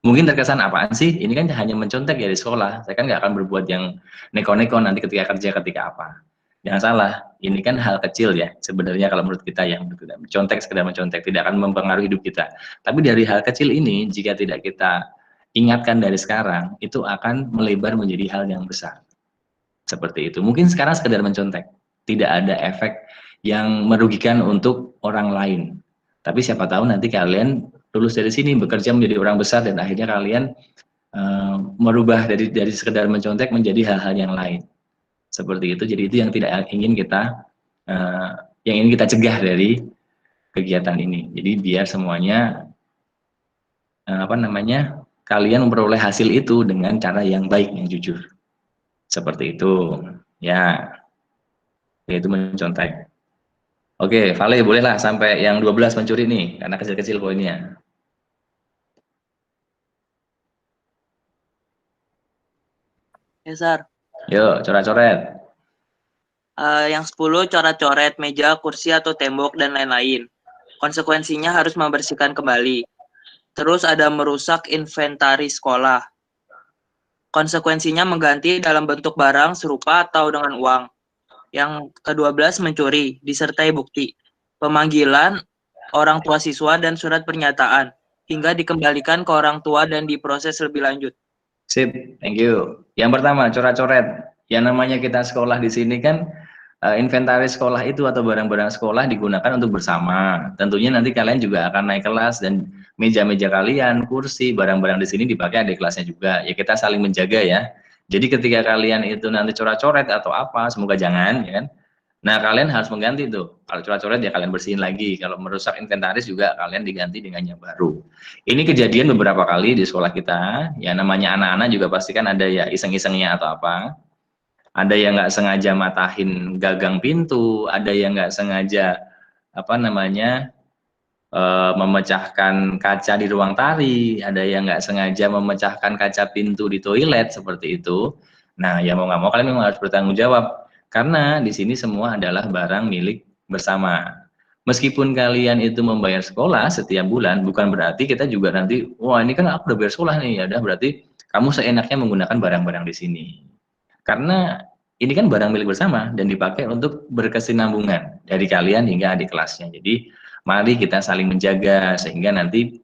Speaker 1: Mungkin terkesan apaan sih? Ini kan hanya mencontek ya di sekolah. Saya kan nggak akan berbuat yang neko-neko nanti ketika kerja, ketika apa. Jangan salah, ini kan hal kecil ya sebenarnya kalau menurut kita yang mencontek, sekedar mencontek tidak akan mempengaruhi hidup kita. Tapi dari hal kecil ini jika tidak kita ingatkan dari sekarang, itu akan melebar menjadi hal yang besar. Seperti itu. Mungkin sekarang sekedar mencontek, tidak ada efek yang merugikan untuk orang lain. Tapi siapa tahu nanti kalian lulus dari sini bekerja menjadi orang besar dan akhirnya kalian merubah dari sekedar mencontek menjadi hal-hal yang lain. Seperti itu. Jadi itu yang tidak ingin kita cegah dari kegiatan ini. Jadi biar semuanya kalian memperoleh hasil itu dengan cara yang baik, yang jujur. Seperti itu. Ya. Yaitu mencontek. Oke, Vale bolehlah sampai yang 12 mencuri nih karena kecil-kecil poinnya.
Speaker 10: Ya, Sar.
Speaker 1: Yuk, coret-coret.
Speaker 10: Yang 10, coret-coret meja, kursi, atau tembok, dan lain-lain. Konsekuensinya harus membersihkan kembali. Terus ada merusak inventaris sekolah. Konsekuensinya mengganti dalam bentuk barang serupa atau dengan uang. Yang ke-12, mencuri, disertai bukti. Pemanggilan orang tua siswa dan surat pernyataan, hingga dikembalikan ke orang tua dan diproses lebih lanjut.
Speaker 1: Sip, thank you. Yang pertama, coret-coret. Yang namanya kita sekolah di sini kan inventaris sekolah itu atau barang-barang sekolah digunakan untuk bersama. Tentunya nanti kalian juga akan naik kelas dan meja-meja kalian, kursi, barang-barang di sini dipakai adik kelasnya juga. Ya kita saling menjaga ya. Jadi ketika kalian itu nanti coret-coret atau apa, semoga jangan ya kan. Nah, kalian harus mengganti tuh. Kalau coret-coret ya kalian bersihin lagi. Kalau merusak inventaris juga kalian diganti dengan yang baru. Ini kejadian beberapa kali di sekolah kita. Ya namanya anak-anak juga pasti kan ada ya iseng-isengnya atau apa. Ada yang nggak sengaja matahin gagang pintu, ada yang nggak sengaja memecahkan kaca di ruang tari, ada yang nggak sengaja memecahkan kaca pintu di toilet seperti itu. Nah, ya mau nggak mau kalian memang harus bertanggung jawab karena di sini semua adalah barang milik bersama. Meskipun kalian itu membayar sekolah setiap bulan, bukan berarti kita juga nanti, wah ini kan aku udah bayar sekolah nih, ya udah berarti kamu seenaknya menggunakan barang-barang di sini. Karena ini kan barang milik bersama dan dipakai untuk berkesinambungan dari kalian hingga adik kelasnya. Jadi mari kita saling menjaga sehingga nanti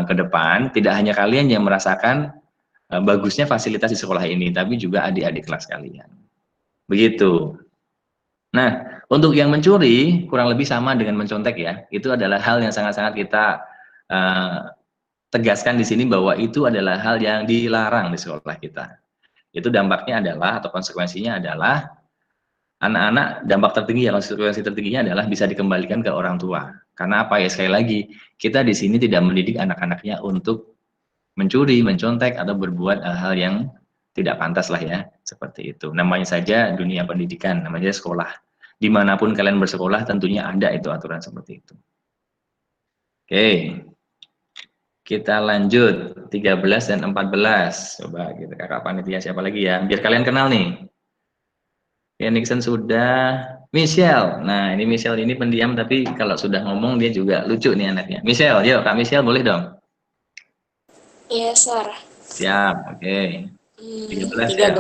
Speaker 1: ke depan tidak hanya kalian yang merasakan bagusnya fasilitas di sekolah ini, tapi juga adik-adik kelas kalian. Begitu. Nah, untuk yang mencuri kurang lebih sama dengan mencontek ya. Itu adalah hal yang sangat-sangat kita tegaskan di sini bahwa itu adalah hal yang dilarang di sekolah kita. Itu dampaknya adalah atau konsekuensinya adalah anak-anak dampak tertinggi ya, konsekuensi tertingginya adalah bisa dikembalikan ke orang tua. Karena apa ya, sekali lagi kita di sini tidak mendidik anak-anaknya untuk mencuri, mencontek atau berbuat hal-hal yang tidak pantas lah ya, seperti itu. Namanya saja dunia pendidikan, namanya sekolah. Dimanapun kalian bersekolah tentunya ada itu aturan seperti itu. Oke. Kita lanjut 13 dan 14. Coba kita kakak panitia siapa lagi ya? Biar kalian kenal nih. Ya, Nixon sudah. Michelle. Nah, ini Michelle ini pendiam tapi kalau sudah ngomong dia juga lucu nih anaknya. Michelle, yuk Kak Michelle boleh dong?
Speaker 8: Iya, Sir.
Speaker 1: Siap, oke. 13
Speaker 8: ya.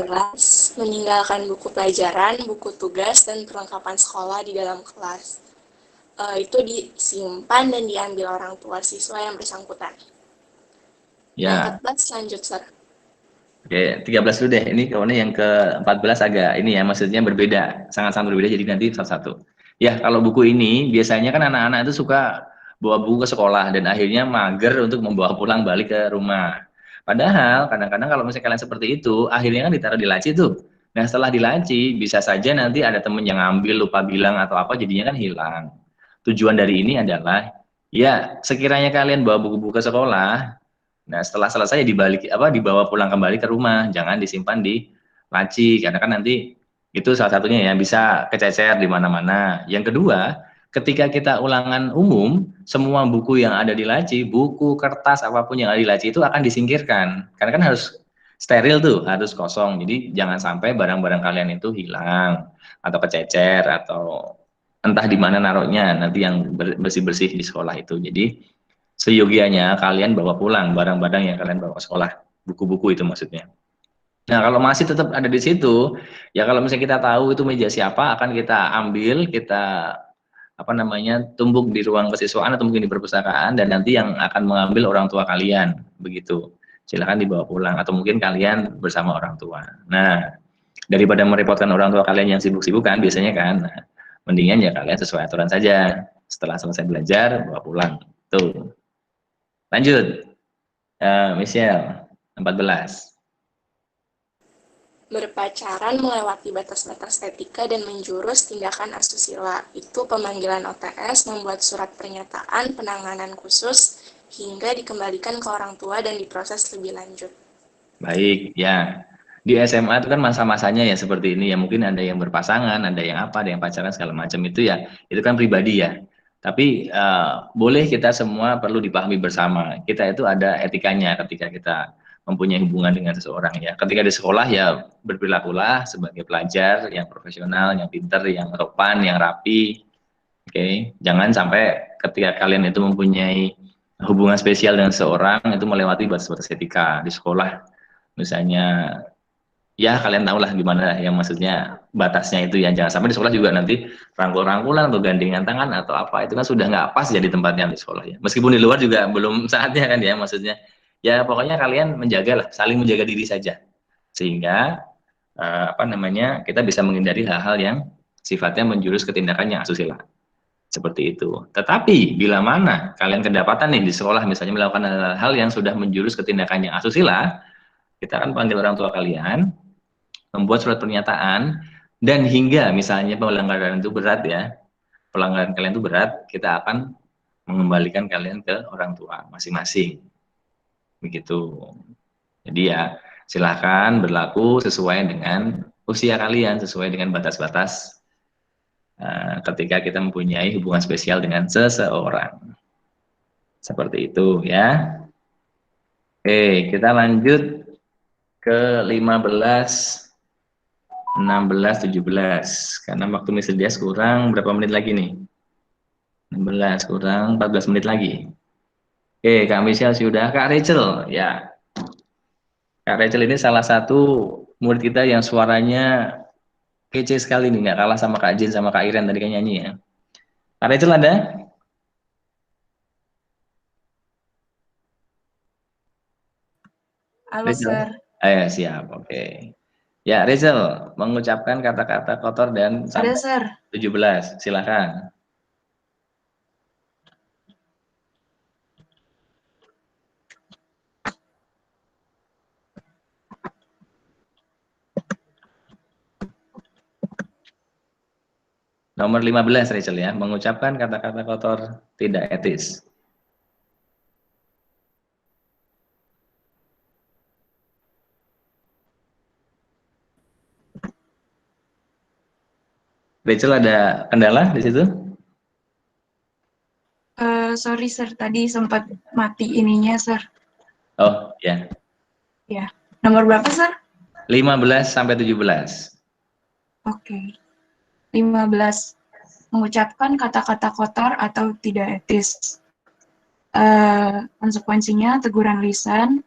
Speaker 8: Meninggalkan buku pelajaran, buku tugas, dan perlengkapan sekolah di dalam kelas. Itu disimpan dan diambil orang tua siswa yang bersangkutan.
Speaker 1: Ya.
Speaker 8: 14 lanjut, Sir.
Speaker 1: Oke, 13 dulu deh. Ini kawannya yang ke-14 agak ini ya, maksudnya berbeda. Sangat-sangat berbeda, jadi nanti satu-satu. Ya, kalau buku ini biasanya kan anak-anak itu suka bawa buku ke sekolah dan akhirnya mager untuk membawa pulang balik ke rumah. Padahal kadang-kadang kalau misalnya kalian seperti itu, akhirnya kan ditaruh di laci tuh. Nah, setelah di laci, bisa saja nanti ada temen yang ngambil, lupa bilang atau apa, jadinya kan hilang. Tujuan dari ini adalah, ya sekiranya kalian bawa buku-buku ke sekolah, nah setelah selesai dibawa pulang kembali ke rumah, jangan disimpan di laci, karena kan nanti itu salah satunya ya bisa kececer di mana-mana. Yang kedua, Ketika kita ulangan umum, semua buku yang ada di laci, buku, kertas, apapun yang ada di laci itu akan disingkirkan. Karena kan harus steril tuh, harus kosong. Jadi jangan sampai barang-barang kalian itu hilang, atau kececer, atau entah di mana naruhnya, nanti yang bersih-bersih di sekolah itu. Jadi seyogianya kalian bawa pulang barang-barang yang kalian bawa ke sekolah, buku-buku itu maksudnya. Nah, kalau masih tetap ada di situ, ya kalau misalnya kita tahu itu meja siapa, akan kita ambil, kita tumbuk di ruang kesiswaan atau mungkin di perpustakaan, dan nanti yang akan mengambil orang tua kalian, begitu. Silakan dibawa pulang atau mungkin kalian bersama orang tua. Nah, daripada merepotkan orang tua kalian yang sibuk-sibuk kan biasanya kan, nah, mendingan ya kalian sesuai aturan saja. Setelah selesai belajar, bawa pulang. Tuh. Lanjut. Michelle, 14.
Speaker 8: Berpacaran melewati batas-batas etika dan menjurus tindakan asusila. Itu pemanggilan OTS, membuat surat pernyataan penanganan khusus, hingga dikembalikan ke orang tua dan diproses lebih lanjut.
Speaker 1: Baik, ya. Di SMA itu kan masa-masanya ya seperti ini ya, mungkin ada yang berpasangan, ada yang apa, ada yang pacaran segala macam itu ya, itu kan pribadi ya. Tapi boleh kita semua perlu dipahami bersama. Kita itu ada etikanya ketika kita mempunyai hubungan dengan seseorang ya. Ketika di sekolah ya berperilakulah sebagai pelajar yang profesional, yang pintar, yang sopan, yang rapi. Oke, jangan sampai ketika kalian itu mempunyai hubungan spesial dengan seseorang itu melewati batas-batas etika di sekolah. Misalnya ya kalian tahulah gimana yang maksudnya batasnya itu ya, jangan sampai di sekolah juga nanti rangkul-rangkulan atau gandengan tangan atau apa, itu kan sudah nggak pas jadi tempatnya di sekolah ya. Meskipun di luar juga belum saatnya kan ya, maksudnya ya pokoknya kalian menjagalah, saling menjaga diri saja sehingga kita bisa menghindari hal-hal yang sifatnya menjurus ke tindakan yang asusila seperti itu. Tetapi bila mana kalian kedapatan nih di sekolah misalnya melakukan hal-hal yang sudah menjurus ke tindakan yang asusila, kita akan panggil orang tua kalian, membuat surat pernyataan, dan hingga misalnya pelanggaran itu berat ya, pelanggaran kalian itu berat, kita akan mengembalikan kalian ke orang tua masing-masing. Begitu. Jadi ya silahkan berlaku sesuai dengan usia kalian, sesuai dengan batas-batas ketika kita mempunyai hubungan spesial dengan seseorang. Seperti itu ya. Oke, kita lanjut ke 15, 16, 17. Karena waktu Miss Dias kurang berapa menit lagi nih? 16 kurang 14 menit lagi. Oke, Kak Michelle sudah. Kak Rachel, ya. Kak Rachel ini salah satu murid kita yang suaranya kece sekali nih, nggak kalah sama Kak Jin sama Kak Iren tadi kan nyanyi ya. Kak Rachel ada?
Speaker 11: Halo,
Speaker 1: Rachel?
Speaker 11: Sir.
Speaker 1: Siap, oke. Ya, Rachel, mengucapkan kata-kata kotor dan
Speaker 11: Ada,
Speaker 1: sampai
Speaker 11: Sir.
Speaker 1: 17, silakan. Nomor 15, Rachel ya, mengucapkan kata-kata kotor tidak etis. Rachel ada kendala di situ?
Speaker 11: Sorry, Sir. Tadi sempat mati ininya, Sir.
Speaker 1: Oh, ya.
Speaker 11: Ya. Nomor berapa, Sir?
Speaker 1: 15 sampai 17.
Speaker 11: Oke. 15. Mengucapkan kata-kata kotor atau tidak etis. Konsekuensinya teguran lisan,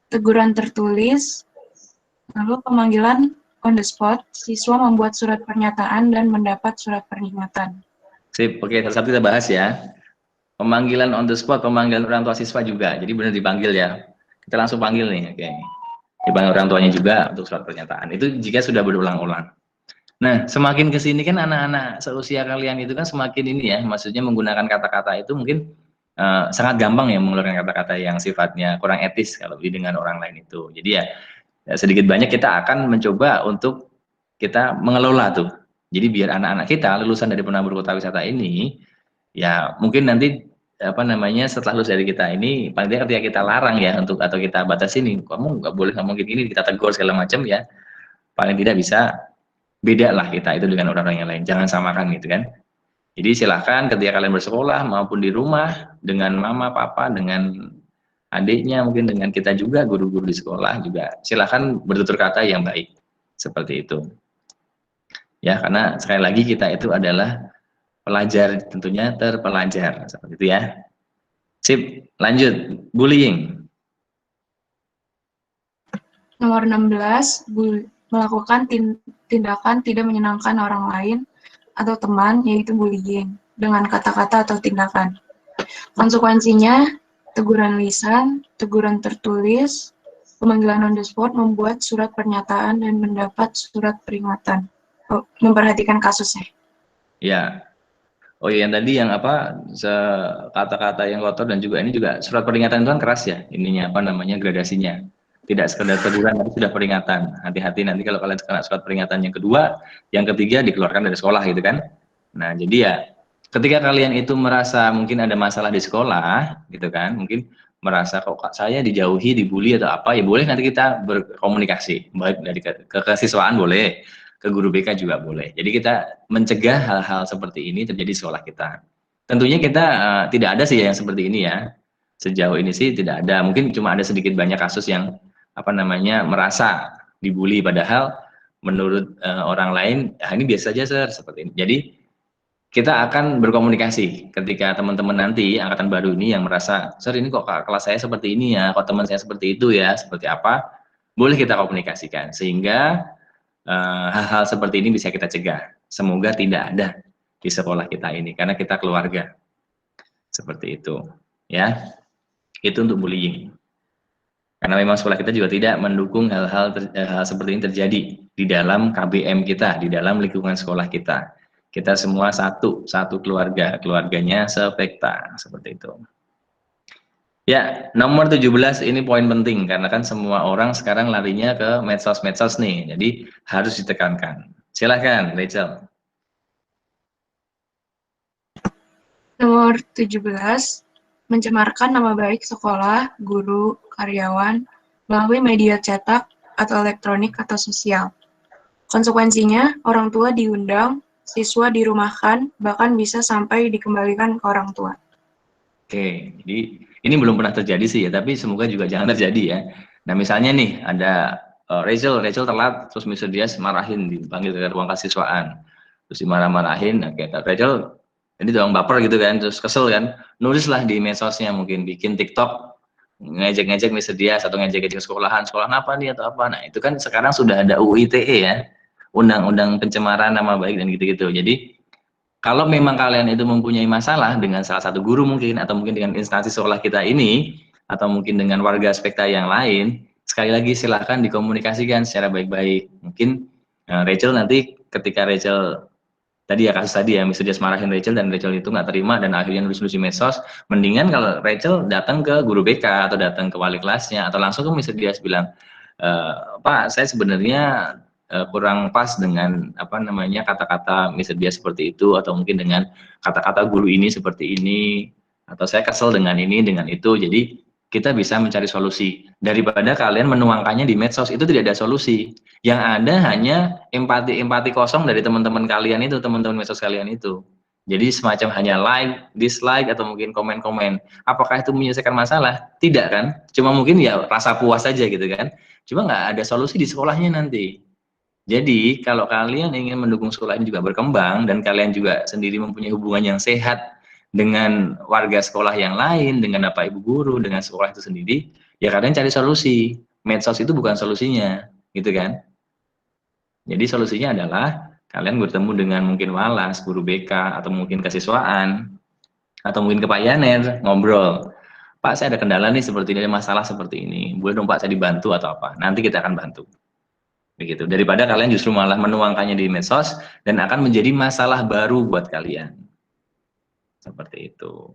Speaker 11: teguran tertulis, lalu pemanggilan on the spot, siswa membuat surat pernyataan dan mendapat surat peringatan.
Speaker 1: Sip, oke, satu kita bahas ya. Pemanggilan on the spot, pemanggilan orang tua siswa juga. Jadi benar dipanggil ya. Kita langsung panggil nih, oke. Dipanggil orang tuanya juga untuk surat pernyataan. Itu jika sudah berulang-ulang. Nah, semakin ke sini kan anak-anak seusia kalian itu kan semakin ini ya, maksudnya menggunakan kata-kata itu mungkin sangat gampang ya mengeluarkan kata-kata yang sifatnya kurang etis kalau dengan orang lain itu. Jadi ya sedikit banyak kita akan mencoba untuk kita mengelola tuh. Jadi biar anak-anak kita lulusan dari penabur kota wisata ini ya mungkin nanti setelah lulus dari kita ini paling tidak ketika kita larang ya untuk atau kita batasi nih, kamu nggak boleh ngomong gini, kita tegur segala macam ya, paling tidak bisa beda lah kita itu dengan orang-orang yang lain, jangan samakan gitu kan. Jadi silahkan ketika kalian bersekolah maupun di rumah dengan mama, papa, dengan adiknya, mungkin dengan kita juga guru-guru di sekolah juga silahkan bertutur kata yang baik seperti itu. Ya, karena sekali lagi kita itu adalah pelajar, tentunya terpelajar seperti itu ya. Sip, lanjut. Bullying.
Speaker 11: Nomor 16, melakukan tindakan tidak menyenangkan orang lain atau teman, yaitu bullying, dengan kata-kata atau tindakan. Konsekuensinya, teguran lisan, teguran tertulis, pemanggilan on the spot, membuat surat pernyataan, dan mendapat surat peringatan. Memperhatikan kasusnya.
Speaker 1: Ya. Oh iya, yang tadi yang apa, kata-kata yang kotor dan juga ini juga surat peringatan itu kan keras ya, ininya apa namanya, gradasinya. Tidak sekedar teguran, tapi sudah peringatan. Hati-hati nanti kalau kalian kena surat peringatan yang kedua, yang ketiga dikeluarkan dari sekolah gitu kan. Nah, jadi ya ketika kalian itu merasa mungkin ada masalah di sekolah gitu kan, mungkin merasa kok saya dijauhi, dibully atau apa, ya boleh nanti kita berkomunikasi, baik dari kekesiswaan boleh, ke guru BK juga boleh. Jadi kita mencegah hal-hal seperti ini terjadi di sekolah kita. Tentunya kita tidak ada sih yang seperti ini ya. Sejauh ini sih tidak ada. Mungkin cuma ada sedikit banyak kasus yang apa namanya merasa dibully padahal menurut orang lain ini biasa aja sir seperti ini. Jadi kita akan berkomunikasi ketika teman-teman nanti angkatan baru ini yang merasa sir ini kok kelas saya seperti ini ya, kok teman saya seperti itu ya, seperti apa, boleh kita komunikasikan sehingga hal-hal seperti ini bisa kita cegah. Semoga tidak ada di sekolah kita ini karena kita keluarga seperti itu ya. Itu untuk bullying. Karena memang sekolah kita juga tidak mendukung hal-hal seperti ini terjadi di dalam KBM kita, di dalam lingkungan sekolah kita. Kita semua satu keluarga, keluarganya Spekta, seperti itu. Ya, nomor 17 ini poin penting, karena kan semua orang sekarang larinya ke medsos-medsos nih, jadi harus ditekankan. Silahkan, Rachel.
Speaker 11: Nomor 17, mencemarkan nama baik sekolah, guru, karyawan, melalui media cetak atau elektronik atau sosial. Konsekuensinya, orang tua diundang, siswa dirumahkan, bahkan bisa sampai dikembalikan ke orang tua.
Speaker 1: Oke, jadi ini belum pernah terjadi sih ya, tapi semoga juga jangan terjadi ya. Nah misalnya nih, ada Rachel telat, terus Mr. Dias marahin, dipanggil ke ruang kasiswaan, terus dimarah-marahin, oke, Rachel ini doang baper gitu kan, terus kesel kan, nulislah di medsosnya, mungkin bikin TikTok, ngejek-ngejek Mr. Dias, atau ngejek-ngejek sekolahan apa nih, atau apa, nah itu kan sekarang sudah ada UU ITE ya, Undang-Undang Pencemaran Nama Baik dan gitu-gitu. Jadi kalau memang kalian itu mempunyai masalah dengan salah satu guru mungkin, atau mungkin dengan instansi sekolah kita ini, atau mungkin dengan warga Spekta yang lain, sekali lagi silahkan dikomunikasikan secara baik-baik. Mungkin Rachel nanti ketika Rachel tadi ya kasus tadi ya, Mr. Dias marahin Rachel dan Rachel itu nggak terima dan akhirnya nulis-nulis di medsos, mendingan kalau Rachel datang ke guru BK atau datang ke wali kelasnya atau langsung ke Mr. Dias bilang, Pak saya sebenarnya kurang pas dengan apa namanya kata-kata Mr. Dias seperti itu, atau mungkin dengan kata-kata guru ini seperti ini, atau saya kesel dengan ini dengan itu. Jadi kita bisa mencari solusi daripada kalian menuangkannya di medsos, itu tidak ada solusi. Yang ada hanya empati kosong dari teman-teman kalian itu, teman-teman medsos kalian itu. Jadi semacam hanya like, dislike, atau mungkin komen-komen. Apakah itu menyelesaikan masalah? Tidak kan? Cuma mungkin ya rasa puas saja gitu kan. Cuma nggak ada solusi di sekolahnya nanti. Jadi kalau kalian ingin mendukung sekolah ini juga berkembang dan kalian juga sendiri mempunyai hubungan yang sehat dengan warga sekolah yang lain, dengan Bapak Ibu guru, dengan sekolah itu sendiri, ya kalian cari solusi. Medsos itu bukan solusinya, gitu kan? Jadi solusinya adalah kalian bertemu dengan mungkin walas, guru BK, atau mungkin kesiswaan, atau mungkin ke Pak Yaner, ngobrol. Pak saya ada kendala nih seperti ini, ada masalah seperti ini, boleh dong Pak saya dibantu atau apa? Nanti kita akan bantu. Begitu, daripada kalian justru malah menuangkannya di medsos dan akan menjadi masalah baru buat kalian. Seperti itu.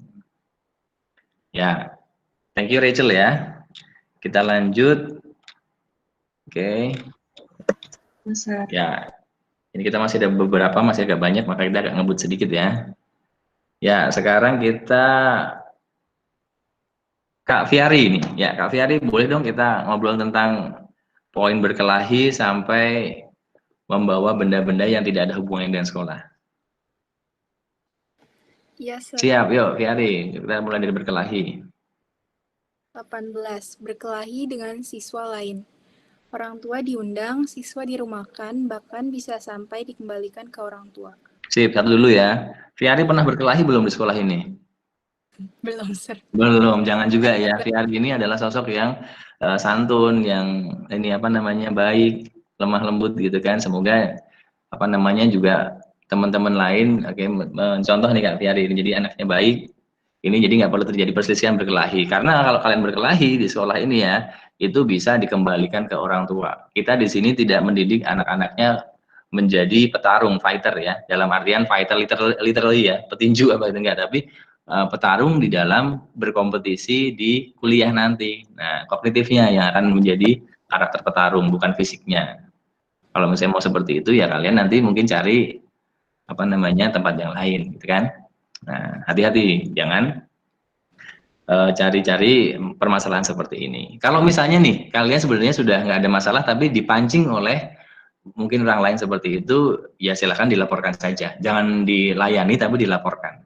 Speaker 1: Ya, thank you Rachel ya. Kita lanjut. Oke. Ya, ini kita masih ada beberapa, masih agak banyak, maka kita agak ngebut sedikit ya. Ya, sekarang kita Kak Fiari ini. Ya, Kak Fiari boleh dong kita ngobrol tentang poin berkelahi sampai membawa benda-benda yang tidak ada hubungannya dengan sekolah.
Speaker 12: Iya, Sir.
Speaker 1: Siap, yuk Fiari, kita mulai dari berkelahi.
Speaker 12: 18. Berkelahi dengan siswa lain. Orang tua diundang, siswa dirumahkan, bahkan bisa sampai dikembalikan ke orang tua.
Speaker 1: Sip, satu dulu ya. Fiari pernah berkelahi belum di sekolah ini?
Speaker 12: Belum, Sir.
Speaker 1: Belum, jangan juga ya. Fiari ini adalah sosok yang santun, yang ini apa namanya baik, lemah lembut gitu kan. Semoga apa namanya juga teman-teman lain mencontoh nih Kak Fiari ini jadi anaknya baik. Ini jadi nggak perlu terjadi perselisihan berkelahi. Karena kalau kalian berkelahi di sekolah ini ya, itu bisa dikembalikan ke orang tua. Kita di sini tidak mendidik anak-anaknya menjadi petarung, fighter ya. Dalam artian fighter literally ya, petinju apa itu enggak, tapi petarung di dalam berkompetisi di kuliah nanti. Nah, kognitifnya yang akan menjadi karakter petarung, bukan fisiknya. Kalau misalnya mau seperti itu ya kalian nanti mungkin cari apa namanya tempat yang lain, gitu kan? Nah, hati-hati, jangan cari-cari permasalahan seperti ini. Kalau misalnya nih kalian sebenarnya sudah nggak ada masalah tapi dipancing oleh mungkin orang lain seperti itu, ya silahkan dilaporkan saja. Jangan dilayani tapi dilaporkan.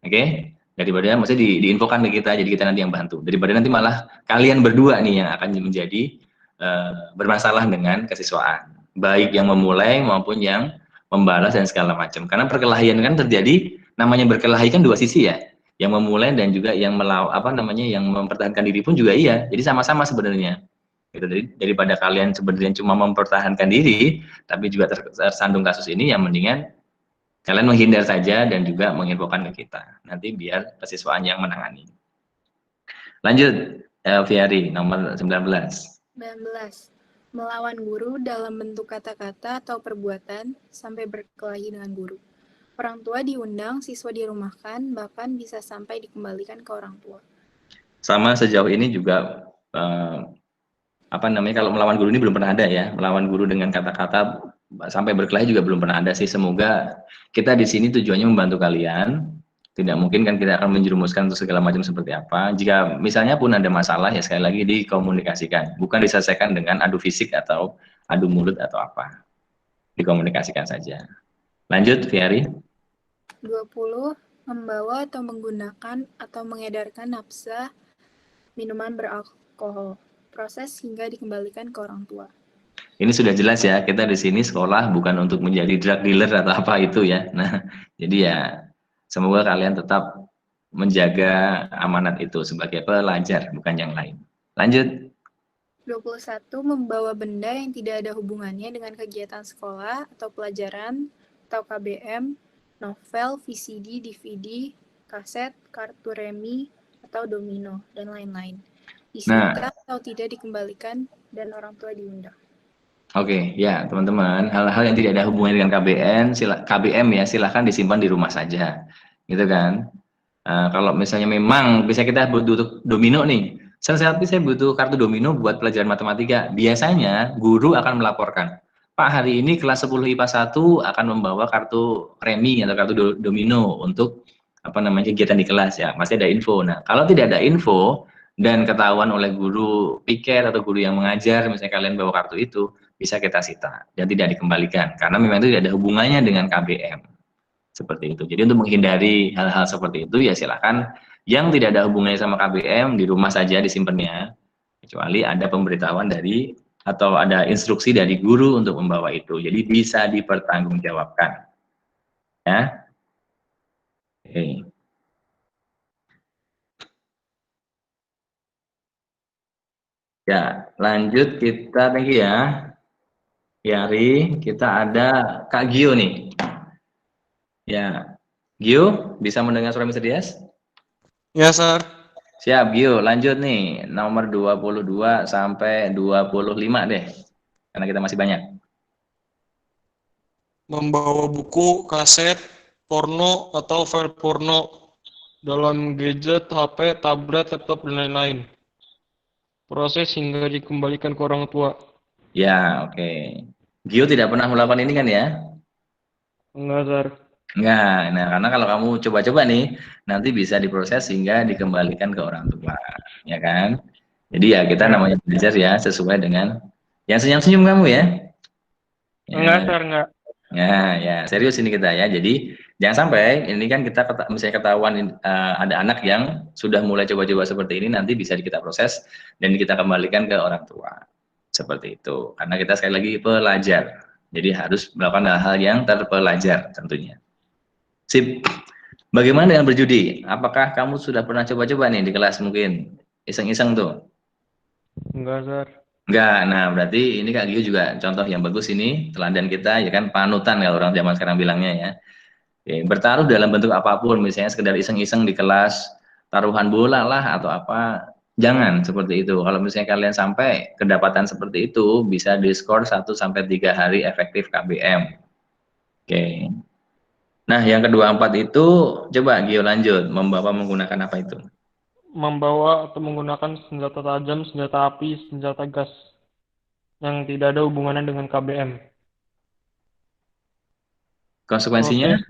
Speaker 1: Oke? Daripada maksudnya diinfokan ke kita, jadi kita nanti yang bantu. Daripada nanti malah kalian berdua nih yang akan menjadi bermasalah dengan kesiswaan. Baik yang memulai maupun yang membalas dan segala macam. Karena perkelahian kan terjadi, namanya berkelahi kan dua sisi ya. Yang memulai dan juga yang yang mempertahankan diri pun juga iya. Jadi sama-sama sebenarnya. Gitu. Daripada kalian sebenarnya cuma mempertahankan diri, tapi juga tersandung kasus ini, yang mendingan kalian menghindar saja dan juga menginfokan ke kita. Nanti biar kesiswaan yang menangani. Lanjut, Fiari, nomor 19.
Speaker 12: 19. Melawan guru dalam bentuk kata-kata atau perbuatan sampai berkelahi dengan guru. Orang tua diundang, siswa dirumahkan, bahkan bisa sampai dikembalikan ke orang tua.
Speaker 1: Sama sejauh ini juga kalau melawan guru ini belum pernah ada ya. Melawan guru dengan kata-kata sampai berkelahi juga belum pernah ada sih. Semoga kita di sini tujuannya membantu kalian. Tidak mungkin kan kita akan menjerumuskan untuk segala macam seperti apa. Jika misalnya pun ada masalah ya sekali lagi dikomunikasikan, bukan diselesaikan dengan adu fisik atau adu mulut atau apa. Dikomunikasikan saja. Lanjut, Fiari.
Speaker 12: 20. Membawa atau menggunakan atau mengedarkan nafsa minuman beralkohol. Proses hingga dikembalikan ke orang tua.
Speaker 1: Ini sudah jelas ya, kita di sini sekolah bukan untuk menjadi drug dealer atau apa itu ya. Nah, jadi ya semoga kalian tetap menjaga amanat itu sebagai pelajar, bukan yang lain. Lanjut.
Speaker 12: 21. Membawa benda yang tidak ada hubungannya dengan kegiatan sekolah atau pelajaran, atau KBM, novel, VCD, DVD, kaset, kartu remi, atau domino, dan lain-lain. Disita atau tidak dikembalikan, dan orang tua diundang.
Speaker 1: Oke, ya teman-teman, hal-hal yang tidak ada hubungannya dengan KBM ya silahkan disimpan di rumah saja, gitu kan. Kalau misalnya memang bisa kita butuh domino nih, saya butuh kartu domino buat pelajaran matematika, biasanya guru akan melaporkan, Pak hari ini kelas 10 IPA 1 akan membawa kartu remi atau kartu domino untuk kegiatan di kelas ya, masih ada info. Nah kalau tidak ada info dan ketahuan oleh guru piket atau guru yang mengajar, misalnya kalian bawa kartu itu, bisa kita sita dan tidak dikembalikan karena memang itu tidak ada hubungannya dengan KBM seperti itu. Jadi untuk menghindari hal-hal seperti itu ya silakan yang tidak ada hubungannya sama KBM di rumah saja disimpannya, kecuali ada pemberitahuan dari atau ada instruksi dari guru untuk membawa itu. Jadi bisa dipertanggungjawabkan. Ya. Oke. Ya, lanjut kita thank you ya. Yari, kita ada Kak Gio nih. Ya, Gio, bisa mendengar suara Mr. Dias?
Speaker 13: Ya, Sir.
Speaker 1: Siap, Gio. Lanjut nih, nomor 22 sampai 25 deh. Karena kita masih banyak.
Speaker 13: Membawa buku, kaset, porno, atau file porno dalam gadget, HP, tablet, laptop, dan lain-lain. Proses hingga dikembalikan ke orang tua.
Speaker 1: Ya, oke. Gio tidak pernah melakukan ini kan ya?
Speaker 13: Enggak, Sir.
Speaker 1: Enggak. Nah, karena kalau kamu coba-coba nih, nanti bisa diproses hingga dikembalikan ke orang tua. Ya kan? Jadi ya kita namanya belajar ya sesuai dengan yang senyum-senyum kamu ya.
Speaker 13: Enggak, Sir, enggak.
Speaker 1: Ya, ya, serius ini kita ya. Jadi Jangan sampai ini kan kita misalnya ketahuan ada anak yang sudah mulai coba-coba seperti ini, nanti bisa kita proses dan kita kembalikan ke orang tua. Seperti itu. Karena kita sekali lagi pelajar. Jadi harus melakukan hal-hal yang terpelajar tentunya. Sip. Bagaimana dengan berjudi? Apakah kamu sudah pernah coba-coba nih di kelas mungkin? Iseng-iseng tuh?
Speaker 13: Enggak, Sir.
Speaker 1: Enggak. Nah, berarti ini Kak Gio juga contoh yang bagus ini, teladan kita ya kan, panutan kalau orang zaman sekarang bilangnya ya. Oke, bertaruh dalam bentuk apapun, misalnya sekedar iseng-iseng di kelas, taruhan bola lah atau apa, jangan seperti itu. Kalau misalnya kalian sampai kedapatan seperti itu, bisa diskor 1-3 hari efektif KBM. Oke. Nah, yang kedua 4 itu, coba Gio lanjut, membawa menggunakan apa itu?
Speaker 13: Membawa atau menggunakan senjata tajam, senjata api, senjata gas yang tidak ada hubungannya dengan KBM.
Speaker 1: Konsekuensinya?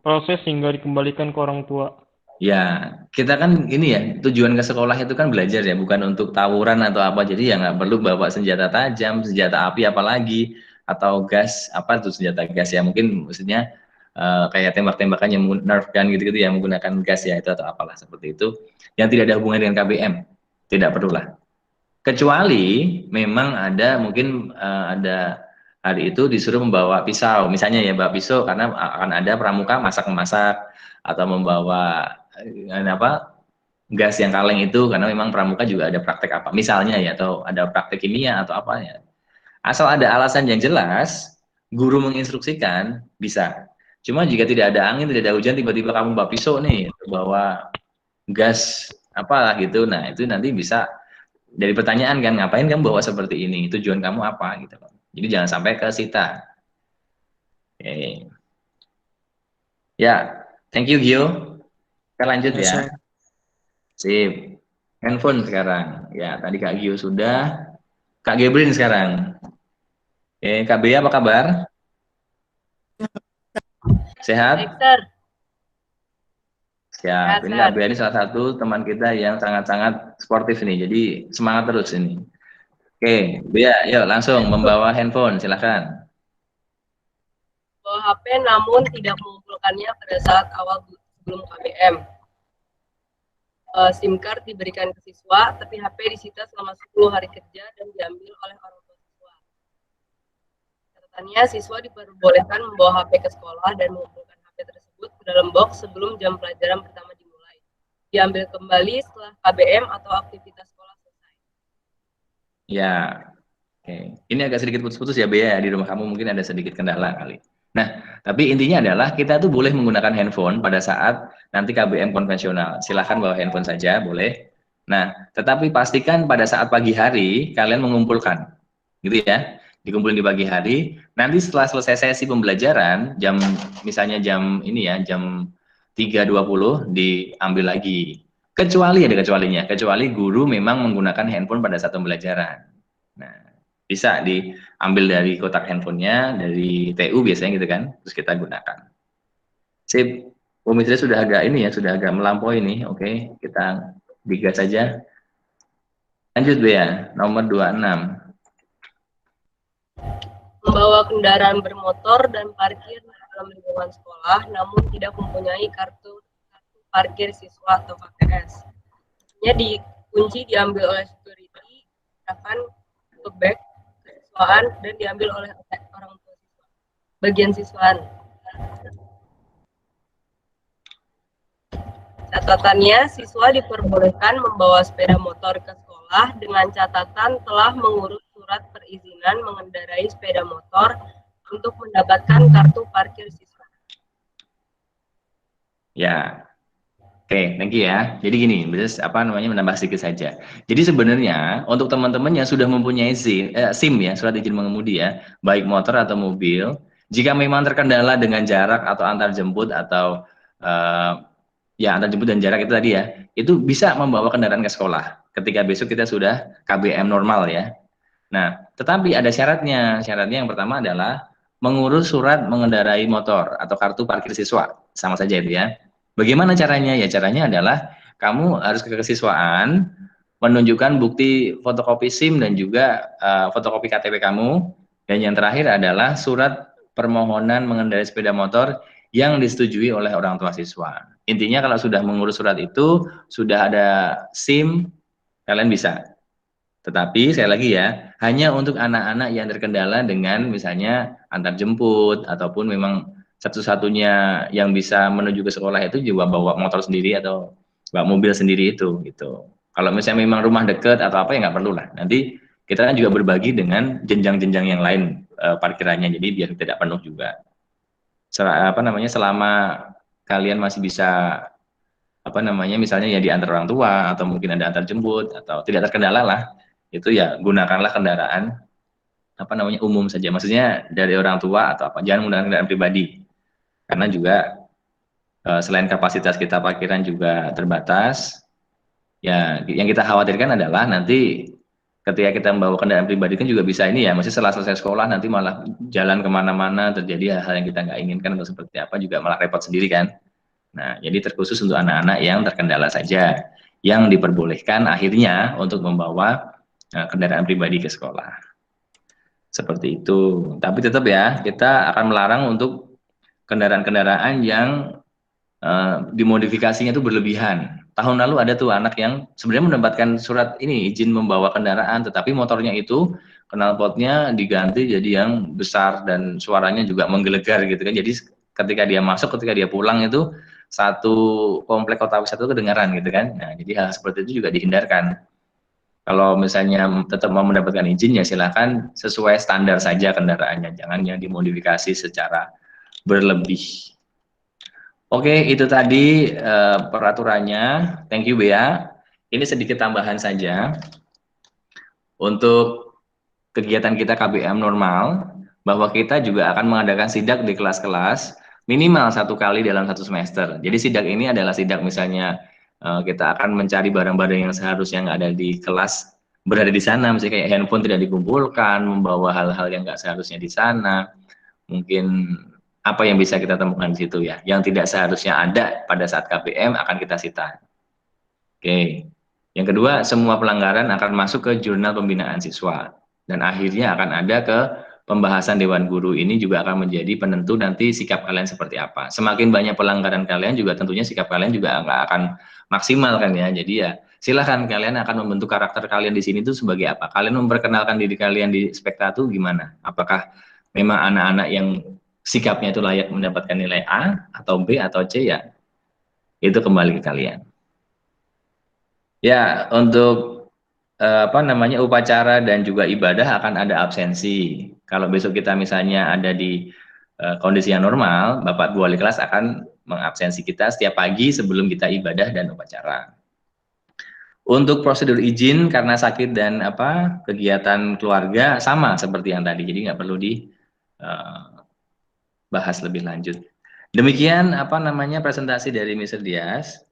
Speaker 13: Proses hingga dikembalikan ke orang tua.
Speaker 1: Ya, kita kan ini ya, tujuan ke sekolah itu kan belajar ya, bukan untuk tawuran atau apa. Jadi ya nggak perlu bawa senjata tajam, senjata api apalagi, atau gas, apa tuh senjata gas ya, mungkin maksudnya kayak tembak-tembakan yang Nerf gun gitu-gitu ya, menggunakan gas ya itu atau apalah seperti itu, yang tidak ada hubungan dengan KBM, tidak perlulah. Kecuali memang ada mungkin ada hari itu disuruh membawa pisau, misalnya ya bawa pisau karena akan ada pramuka masak-masak, atau membawa gas yang kaleng itu karena memang pramuka juga ada praktek apa misalnya ya, atau ada praktek kimia atau apa ya. Asal ada alasan yang jelas, guru menginstruksikan bisa. Cuma jika tidak ada angin, tidak ada hujan, tiba-tiba kamu bawa pisau nih, bawa gas apalah gitu, nah itu nanti bisa dari pertanyaan kan, ngapain kamu bawa seperti ini, tujuan kamu apa gitu. Jadi jangan sampai kesita. Oke. Ya, thank you Gio. Kita lanjut ya. Sip. Handphone sekarang. Ya, tadi Kak Gio sudah. Kak Gebrin sekarang. Oke, Kak Bea apa kabar? Sehat?
Speaker 14: Baik, Sir.
Speaker 1: Siap.
Speaker 14: Sehat,
Speaker 1: Ini
Speaker 14: Sir.
Speaker 1: Kak Bea ini salah satu teman kita yang sangat-sangat sportif nih. Jadi semangat terus ini. Oke, Bea, yuk langsung membawa handphone, silakan.
Speaker 14: Bawa HP namun tidak mengumpulkannya pada saat awal sebelum KBM. SIM card diberikan ke siswa, tapi HP disita selama 10 hari kerja dan diambil oleh orang tua siswa. Catatannya, siswa diperbolehkan membawa HP ke sekolah dan mengumpulkan HP tersebut ke dalam box sebelum jam pelajaran pertama dimulai. Diambil kembali setelah KBM atau aktivitas sekolah selesai.
Speaker 1: Ya, oke. Ini agak sedikit putus-putus ya Bea, di rumah kamu mungkin ada sedikit kendala kali. Nah, tapi intinya adalah kita tuh boleh menggunakan handphone pada saat nanti KBM konvensional. Silahkan bawa handphone saja, boleh. Nah, tetapi pastikan pada saat pagi hari kalian mengumpulkan, gitu ya. Dikumpulin di pagi hari. Nanti setelah selesai sesi pembelajaran, misalnya jam ini ya, jam 3.20 diambil lagi. Kecuali ada kecualinya, kecuali guru memang menggunakan handphone pada saat pembelajaran. Nah, bisa diambil dari kotak handphonenya, dari TU biasanya gitu kan, terus kita gunakan. Sip, Mitra sudah agak ini ya, sudah agak melampaui nih, oke, kita digas saja. Lanjut Bea, nomor 26.
Speaker 14: Membawa kendaraan bermotor dan parkir dalam lingkungan sekolah, namun tidak mempunyai kartu parkir siswa atau KPS. Nya dikunci diambil oleh security, akan ke bag kesiswaan dan diambil oleh orang tua siswa. Bagian siswaan. Catatannya, siswa diperbolehkan membawa sepeda motor ke sekolah dengan catatan telah mengurus surat perizinan mengendarai sepeda motor untuk mendapatkan kartu parkir siswa.
Speaker 1: Ya, oke, thank you ya. Jadi gini, menambah sedikit saja. Jadi sebenarnya untuk teman-teman yang sudah mempunyai SIM ya, surat izin mengemudi ya, baik motor atau mobil, jika memang terkendala dengan jarak atau antar jemput atau ya antar jemput dan jarak itu tadi ya, itu bisa membawa kendaraan ke sekolah ketika besok kita sudah KBM normal ya. Nah, tetapi ada syaratnya. Syaratnya yang pertama adalah mengurus surat mengendarai motor atau kartu parkir siswa, sama saja itu ya. Bagaimana caranya? Ya caranya adalah kamu harus ke kesiswaan, menunjukkan bukti fotokopi SIM dan juga fotokopi KTP kamu, dan yang terakhir adalah surat permohonan mengendarai sepeda motor yang disetujui oleh orang tua siswa. Intinya kalau sudah mengurus surat itu, sudah ada SIM, kalian bisa. Tetapi saya lagi ya, hanya untuk anak-anak yang terkendala dengan misalnya antar jemput ataupun memang satu-satunya yang bisa menuju ke sekolah itu juga bawa motor sendiri atau bawa mobil sendiri itu gitu. Kalau misalnya memang rumah dekat atau apa ya nggak perlu lah. Nanti kita kan juga berbagi dengan jenjang-jenjang yang lain parkirannya, jadi biar tidak penuh juga. Selama kalian masih bisa misalnya ya diantar orang tua atau mungkin ada antar jemput atau tidak terkendala lah, itu ya gunakanlah kendaraan umum saja, maksudnya dari orang tua atau apa, jangan menggunakan kendaraan pribadi karena juga selain kapasitas kita parkiran juga terbatas ya, yang kita khawatirkan adalah nanti ketika kita membawa kendaraan pribadi kan juga bisa ini ya, maksudnya setelah selesai sekolah nanti malah jalan kemana-mana terjadi hal-hal yang kita nggak inginkan atau seperti apa, juga malah repot sendiri kan. Nah, jadi terkhusus untuk anak-anak yang terkendala saja yang diperbolehkan akhirnya untuk membawa kendaraan pribadi ke sekolah. Seperti itu. Tapi tetap ya, kita akan melarang untuk kendaraan-kendaraan yang dimodifikasinya itu berlebihan. Tahun lalu ada tuh anak yang sebenarnya mendapatkan surat ini izin membawa kendaraan, tetapi motornya itu knalpotnya diganti jadi yang besar dan suaranya juga menggelegar gitu kan. Jadi ketika dia masuk, ketika dia pulang itu satu komplek kota wisata itu kedengaran gitu kan. Nah, jadi hal seperti itu juga dihindarkan. Kalau misalnya tetap mau mendapatkan izin ya silakan sesuai standar saja kendaraannya, jangan yang dimodifikasi secara berlebih. Oke, itu tadi peraturannya. Thank you Bea. Ini sedikit tambahan saja untuk kegiatan kita KBM normal, bahwa kita juga akan mengadakan sidak di kelas-kelas minimal 1 kali dalam 1 semester. Jadi sidak ini adalah sidak misalnya kita akan mencari barang-barang yang seharusnya nggak ada di kelas berada di sana, misalnya kayak handphone tidak dikumpulkan, membawa hal-hal yang nggak seharusnya di sana, mungkin apa yang bisa kita temukan di situ ya, yang tidak seharusnya ada pada saat KBM akan kita sita. Oke. Yang kedua, semua pelanggaran akan masuk ke jurnal pembinaan siswa dan akhirnya akan ada ke pembahasan Dewan Guru. Ini juga akan menjadi penentu nanti sikap kalian seperti apa. Semakin banyak pelanggaran kalian juga tentunya sikap kalian juga nggak akan maksimal kan ya. Jadi ya silahkan kalian akan membentuk karakter kalian di sini tuh sebagai apa. Kalian memperkenalkan diri kalian di Spekta tuh gimana. Apakah memang anak-anak yang sikapnya itu layak mendapatkan nilai A atau B atau C ya. Itu kembali ke kalian. Ya, untuk upacara dan juga ibadah akan ada absensi. Kalau besok kita misalnya ada di kondisi yang normal, Bapak Bu Wali kelas akan mengabsensi kita setiap pagi sebelum kita ibadah dan upacara. Untuk prosedur izin karena sakit dan kegiatan keluarga sama seperti yang tadi, jadi nggak perlu dibahas lebih lanjut. Demikian presentasi dari Mr. Dias.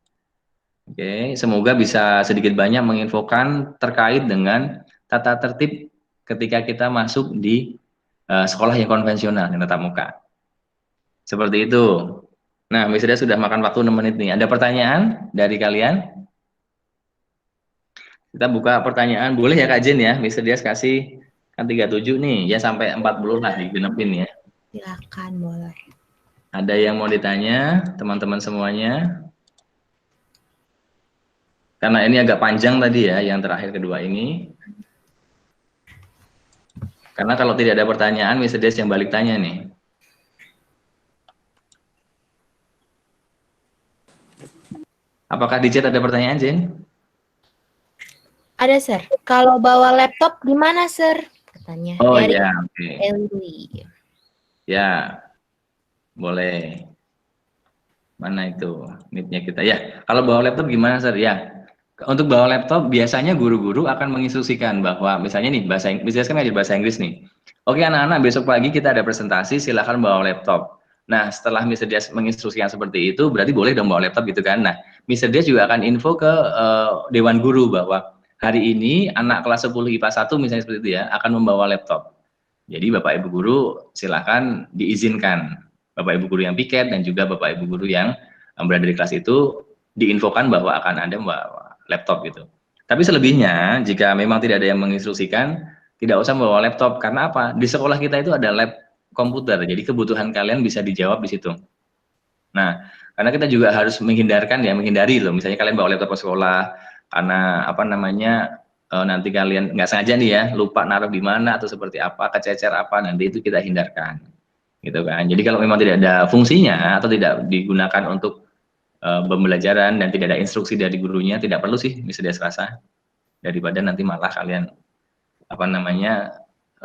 Speaker 1: Oke, semoga bisa sedikit banyak menginfokan terkait dengan tata tertib ketika kita masuk di sekolah yang konvensional, yang tatap muka. Seperti itu. Nah, Mr. Dias sudah makan waktu 6 menit nih. Ada pertanyaan dari kalian? Kita buka pertanyaan. Boleh ya Kak Jen ya? Mr. Dias kasih kan 37 nih, ya sampai 40 lah digenepin ya.
Speaker 6: Silakan, boleh.
Speaker 1: Ada yang mau ditanya, teman-teman semuanya? Karena ini agak panjang tadi ya, yang terakhir kedua ini. Karena kalau tidak ada pertanyaan, Mr. Des yang balik tanya nih. Apakah di chat ada pertanyaan, Jen?
Speaker 6: Ada, Sir. Kalau bawa laptop gimana, Sir? Katanya.
Speaker 1: Oh
Speaker 6: dari
Speaker 1: ya, oke.
Speaker 6: Eli.
Speaker 1: Ya, boleh. Mana itu meet-nya kita? Ya, kalau bawa laptop gimana, Sir? Ya. Untuk bawa laptop, biasanya guru-guru akan menginstruksikan bahwa misalnya nih, misalnya kan ngajar bahasa Inggris nih. Oke anak-anak, besok pagi kita ada presentasi, silakan bawa laptop. Nah, setelah Mr. Dias menginstruksikan seperti itu, berarti boleh dong bawa laptop gitu kan. Nah, Mr. Dias juga akan info ke Dewan Guru bahwa hari ini anak kelas 10 IPA 1 misalnya seperti itu ya, akan membawa laptop. Jadi Bapak Ibu Guru silakan diizinkan. Bapak Ibu Guru yang piket dan juga Bapak Ibu Guru yang berada di kelas itu diinfokan bahwa akan ada membawa laptop gitu. Tapi selebihnya jika memang tidak ada yang menginstruksikan, tidak usah membawa laptop. Karena apa? Di sekolah kita itu ada lab komputer. Jadi kebutuhan kalian bisa dijawab di situ. Nah, karena kita juga harus menghindari loh, misalnya kalian bawa laptop ke sekolah, karena apa namanya, nanti kalian nggak sengaja nih ya, lupa naruh di mana atau seperti apa, kececer apa, nanti itu kita hindarkan, gitu kan. Jadi kalau memang tidak ada fungsinya atau tidak digunakan untuk pembelajaran dan tidak ada instruksi dari gurunya, tidak perlu sih misalnya Selasa, daripada nanti malah kalian apa namanya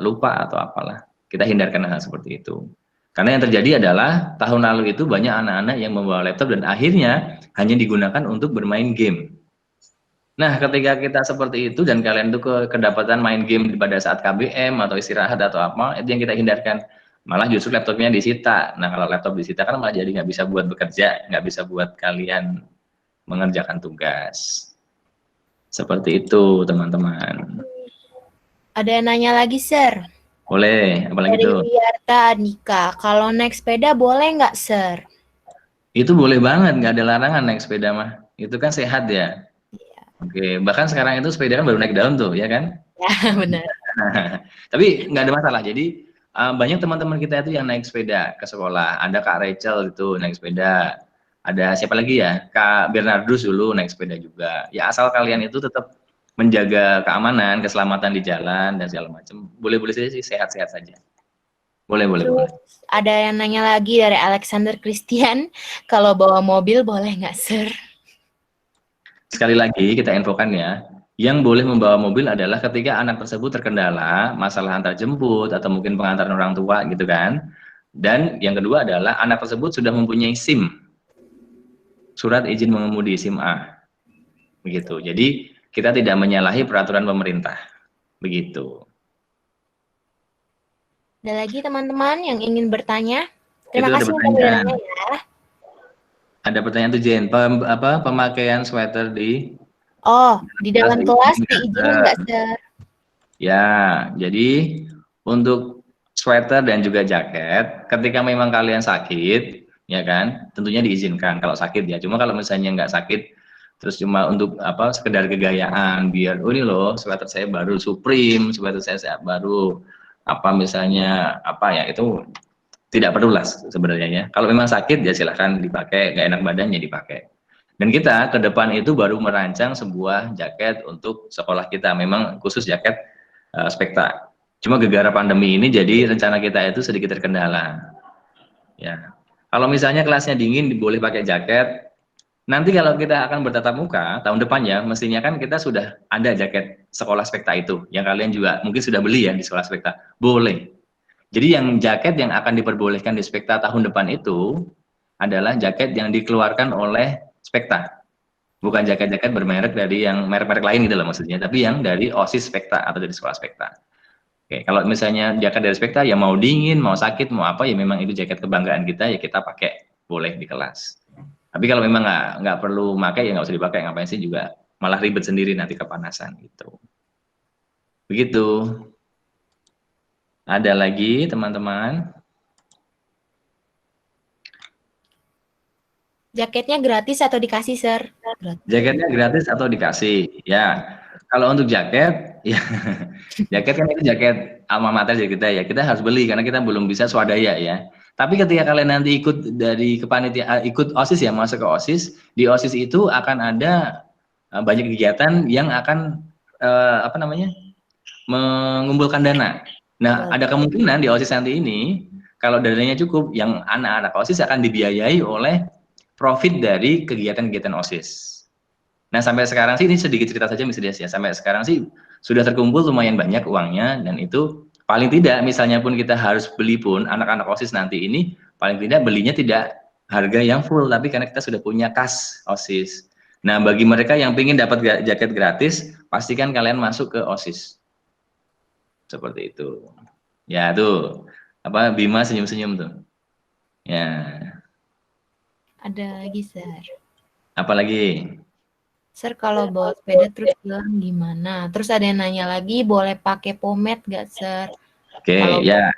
Speaker 1: lupa atau apalah. Kita hindarkan hal seperti itu. Karena yang terjadi adalah tahun lalu itu banyak anak-anak yang membawa laptop dan akhirnya hanya digunakan untuk bermain game. Nah, ketika kita seperti itu dan kalian tuh kedapatan main game pada saat KBM atau istirahat atau apa, itu yang kita hindarkan. Malah justru laptopnya disita. Nah, kalau laptop disita kan malah jadi nggak bisa buat bekerja, nggak bisa buat kalian mengerjakan tugas. Seperti itu, teman-teman.
Speaker 6: Ada yang nanya lagi, Sir.
Speaker 1: Boleh, apalagi
Speaker 6: Dari
Speaker 1: itu?
Speaker 6: Wiyarta Andika, kalau naik sepeda boleh nggak, Sir?
Speaker 1: Itu boleh banget, nggak ada larangan naik sepeda mah. Itu kan sehat ya. Oke, bahkan sekarang itu sepeda kan baru naik daun tuh, ya kan?
Speaker 6: Ya, benar.
Speaker 1: Tapi nggak ada masalah. Jadi banyak teman-teman kita itu yang naik sepeda ke sekolah. Ada Kak Rachel itu naik sepeda. Ada siapa lagi ya? Kak Bernardus dulu naik sepeda juga. Ya asal kalian itu tetap menjaga keamanan, keselamatan di jalan dan segala macam. Boleh-boleh saja sih, sehat-sehat saja. Boleh.
Speaker 6: Ada yang nanya lagi dari Alexander Christian, kalau bawa mobil boleh nggak, Sir?
Speaker 1: Sekali lagi kita infokan ya, yang boleh membawa mobil adalah ketika anak tersebut terkendala masalah antar jemput atau mungkin pengantaran orang tua gitu kan. Dan yang kedua adalah anak tersebut sudah mempunyai SIM, surat izin mengemudi, SIM A. Begitu. Jadi kita tidak menyalahi peraturan pemerintah. Begitu.
Speaker 6: Ada lagi teman-teman yang ingin bertanya?
Speaker 1: Itu
Speaker 6: Terima
Speaker 1: ada
Speaker 6: kasih untuk
Speaker 1: pertanyaan.
Speaker 6: bertanya ya.
Speaker 1: Ada pertanyaan tuh Jen, pemakaian sweater di
Speaker 6: Oh, di dalam kelas
Speaker 1: diizinkan
Speaker 6: diizinin nggak, Sir?
Speaker 1: Ya, jadi untuk sweater dan juga jaket, ketika memang kalian sakit, ya kan, tentunya diizinkan kalau sakit ya. Cuma kalau misalnya nggak sakit, terus cuma untuk apa sekedar kegayaan, biar oh ini loh sweater saya baru Supreme, sweater saya baru apa misalnya apa ya itu tidak perlu lah sebenarnya ya. Kalau memang sakit ya silahkan dipakai, nggak enak badannya dipakai. Dan kita ke depan itu baru merancang sebuah jaket untuk sekolah kita, memang khusus jaket Spekta. Cuma gegara pandemi ini jadi rencana kita itu sedikit terkendala. Ya, kalau misalnya kelasnya dingin boleh pakai jaket. Nanti kalau kita akan bertatap muka tahun depan ya, mestinya kan kita sudah ada jaket sekolah Spekta itu, yang kalian juga mungkin sudah beli ya di sekolah Spekta. Boleh. Jadi yang jaket yang akan diperbolehkan di Spekta tahun depan itu adalah jaket yang dikeluarkan oleh Spekta. Bukan jaket-jaket bermerek dari yang merek-merek lain gitu loh maksudnya, tapi yang dari OSIS Spekta atau dari sekolah Spekta. Oke, kalau misalnya jaket dari Spekta ya mau dingin, mau sakit, mau apa ya memang itu jaket kebanggaan kita ya kita pakai boleh di kelas. Tapi kalau memang nggak perlu pakai ya nggak usah dipakai, ngapain sih juga malah ribet sendiri nanti kepanasan gitu. Begitu. Ada lagi teman-teman?
Speaker 6: Jaketnya gratis atau dikasih, Sir?
Speaker 1: Jaketnya gratis atau dikasih? Ya, kalau untuk jaket, ya jaket kan itu jaket alma mater dari kita ya. Kita harus beli karena kita belum bisa swadaya ya. Tapi ketika kalian nanti ikut dari kepanitiaan, ikut OSIS ya, masuk ke OSIS, di OSIS itu akan ada banyak kegiatan yang akan apa namanya mengumpulkan dana. Nah, ada kemungkinan di OSIS nanti ini kalau dananya cukup, yang anak-anak OSIS akan dibiayai oleh profit dari kegiatan-kegiatan OSIS. Nah, sampai sekarang sih ini sedikit cerita saja Miss Dias ya. Sampai sekarang sih sudah terkumpul lumayan banyak uangnya dan itu paling tidak misalnya pun kita harus beli pun anak-anak OSIS nanti ini paling tidak belinya tidak harga yang full tapi karena kita sudah punya kas OSIS. Nah, bagi mereka yang ingin dapat jaket gratis, pastikan kalian masuk ke OSIS. Seperti itu. Ya, tuh. Apa Bima senyum-senyum tuh. Ya.
Speaker 6: Ada lagi, Sir.
Speaker 1: Apa lagi?
Speaker 6: Sir, kalau bawa sepeda terus hilang gimana? Terus ada yang nanya lagi, boleh pakai pomade nggak, Sir?
Speaker 1: Oke, ya.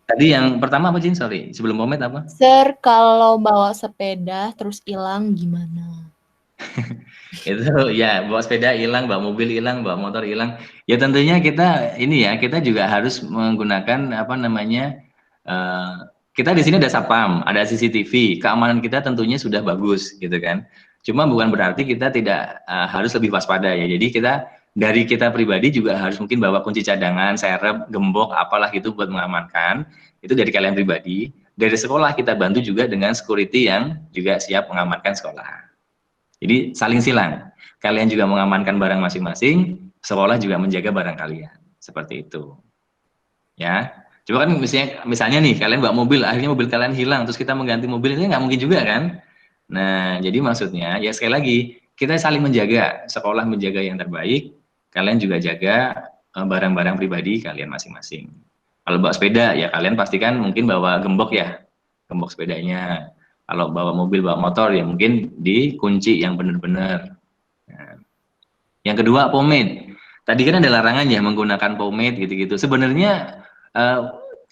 Speaker 1: Tadi yang pertama apa, Jin? Sorry, sebelum pomade apa?
Speaker 6: Sir, kalau bawa sepeda terus hilang gimana?
Speaker 1: Itu ya, bawa sepeda hilang, bawa mobil hilang, bawa motor hilang. Ya tentunya kita ini ya, kita juga harus menggunakan apa namanya kita di sini ada satpam, ada CCTV, keamanan kita tentunya sudah bagus gitu kan. Cuma bukan berarti kita tidak harus lebih waspada ya. Jadi dari kita pribadi juga harus mungkin bawa kunci cadangan, serep, gembok, apalah gitu buat mengamankan. Itu dari kalian pribadi. Dari sekolah kita bantu juga dengan security yang juga siap mengamankan sekolah. Jadi saling silang. Kalian juga mengamankan barang masing-masing, sekolah juga menjaga barang kalian. Seperti itu. Ya. Coba kan misalnya nih, kalian bawa mobil, akhirnya mobil kalian hilang, terus kita mengganti mobil, itu nggak mungkin juga kan? Nah, jadi maksudnya, ya sekali lagi, kita saling menjaga, sekolah menjaga yang terbaik, kalian juga jaga barang-barang pribadi kalian masing-masing. Kalau bawa sepeda, ya kalian pastikan mungkin bawa gembok ya, gembok sepedanya. Kalau bawa mobil, bawa motor, ya mungkin dikunci yang benar-benar. Nah, yang kedua, pomade. Tadi kan ada larangan ya menggunakan pomade gitu-gitu. Sebenarnya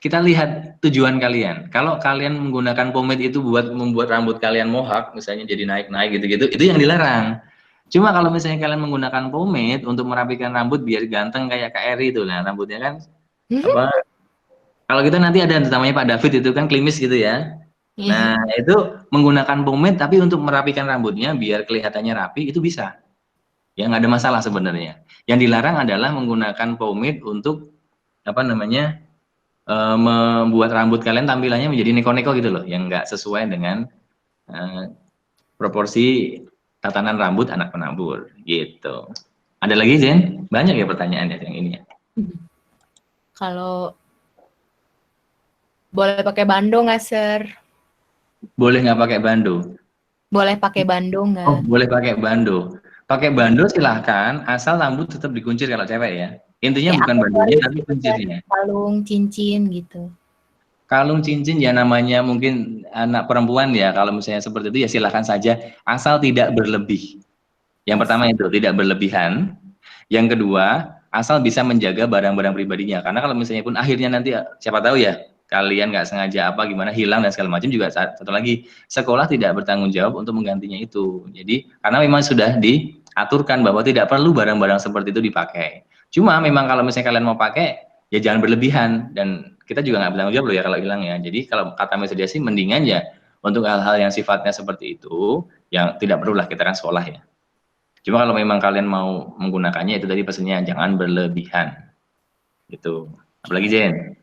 Speaker 1: kita lihat tujuan kalian. Kalau kalian menggunakan pomade itu buat membuat rambut kalian mohak, misalnya jadi naik-naik gitu-gitu, itu yang dilarang. Cuma kalau misalnya kalian menggunakan pomade untuk merapikan rambut biar ganteng kayak Kak Eri itu, nah rambutnya kan apa? Kalau kita nanti ada namanya Pak David itu kan klimis gitu ya. Nah itu menggunakan pomade tapi untuk merapikan rambutnya biar kelihatannya rapi itu bisa. Ya nggak ada masalah sebenarnya. Yang dilarang adalah menggunakan pomade untuk apa namanya? Membuat rambut kalian tampilannya menjadi neko-neko gitu loh, yang nggak sesuai dengan proporsi tatanan rambut anak penabur gitu. Ada lagi Jen? Banyak ya pertanyaannya yang ini ya.
Speaker 6: Kalau boleh pakai bando nggak, Sir?
Speaker 1: Boleh nggak pakai bando?
Speaker 6: Boleh pakai bando nggak?
Speaker 1: Oh, boleh pakai bando. Pakai bando silahkan, asal rambut tetap dikuncir kalau cewek ya. Intinya bukan bandonya tapi kuncirnya.
Speaker 6: Kalung, cincin gitu.
Speaker 1: Kalung, cincin ya namanya mungkin anak perempuan ya, kalau misalnya seperti itu ya silahkan saja, asal tidak berlebih. Yang pertama itu, tidak berlebihan. Yang kedua, asal bisa menjaga barang-barang pribadinya. Karena kalau misalnya pun akhirnya nanti, siapa tahu ya, kalian nggak sengaja apa gimana hilang dan segala macam juga. Satu lagi, sekolah tidak bertanggung jawab untuk menggantinya itu. Jadi, karena memang sudah diaturkan bahwa tidak perlu barang-barang seperti itu dipakai. Cuma memang kalau misalnya kalian mau pakai, ya jangan berlebihan. Dan kita juga nggak bertanggung jawab loh ya kalau hilang ya. Jadi kalau kata Miss Dia sih mendingan ya untuk hal-hal yang sifatnya seperti itu, yang tidak perlulah kita kan sekolah ya. Cuma kalau memang kalian mau menggunakannya itu tadi pesannya jangan berlebihan. Gitu. Apalagi Jen?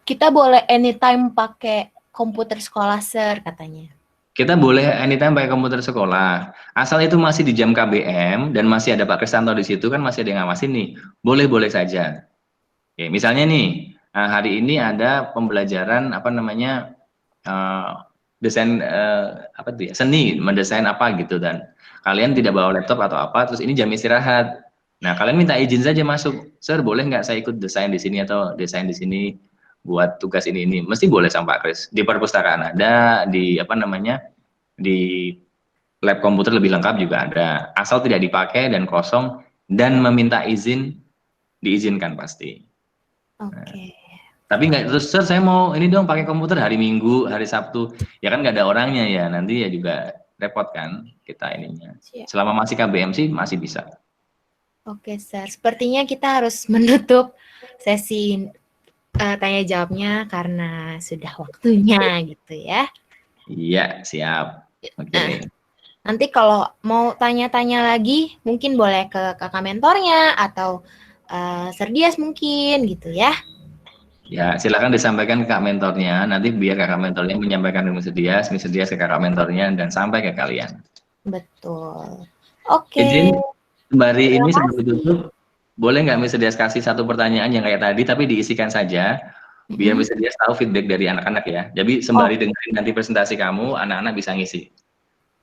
Speaker 6: Kita boleh anytime pakai komputer sekolah, Sir, katanya.
Speaker 1: Kita boleh anytime pakai komputer sekolah. Asal itu masih di jam KBM dan masih ada Pak Kristanto di situ kan masih ada yang ngawasin nih. Boleh-boleh saja. Oke, misalnya nih, hari ini ada pembelajaran apa namanya desain apa tuh ya, seni, mendesain apa gitu, dan kalian tidak bawa laptop atau apa, terus ini jam istirahat. Nah, kalian minta izin saja masuk. Sir, boleh nggak saya ikut desain di sini atau desain di sini buat tugas ini? Mesti boleh sama Pak Kris. Di perpustakaan ada, di apa namanya, di lab komputer lebih lengkap juga ada. Asal tidak dipakai dan kosong dan meminta izin, diizinkan pasti.
Speaker 6: Oke.
Speaker 1: Tapi nggak terus, Sir, saya mau ini dong pakai komputer hari Minggu, hari Sabtu. Ya kan nggak ada orangnya ya, nanti ya juga repot kan kita ininya.
Speaker 6: Siap.
Speaker 1: Selama masih KBM sih masih bisa.
Speaker 6: Oke, Sir. Sepertinya kita harus menutup sesi tanya jawabnya karena sudah waktunya gitu ya.
Speaker 1: Iya, siap. Oke.
Speaker 6: Nanti kalau mau tanya-tanya lagi mungkin boleh ke kakak mentornya atau Sir Dias mungkin gitu ya.
Speaker 1: Ya, silakan disampaikan ke kak mentornya, nanti biar kakak mentornya menyampaikan ke Mr. Dias ke kakak mentornya dan sampai ke kalian.
Speaker 6: Betul. Oke.
Speaker 1: Izin sembari ini sebelum tutup, boleh nggak Mr. Dias kasih satu pertanyaan yang kayak tadi tapi diisikan saja biar Mr. Dias tahu feedback dari anak-anak ya. Jadi sembari dengerin nanti presentasi kamu, anak-anak bisa ngisi.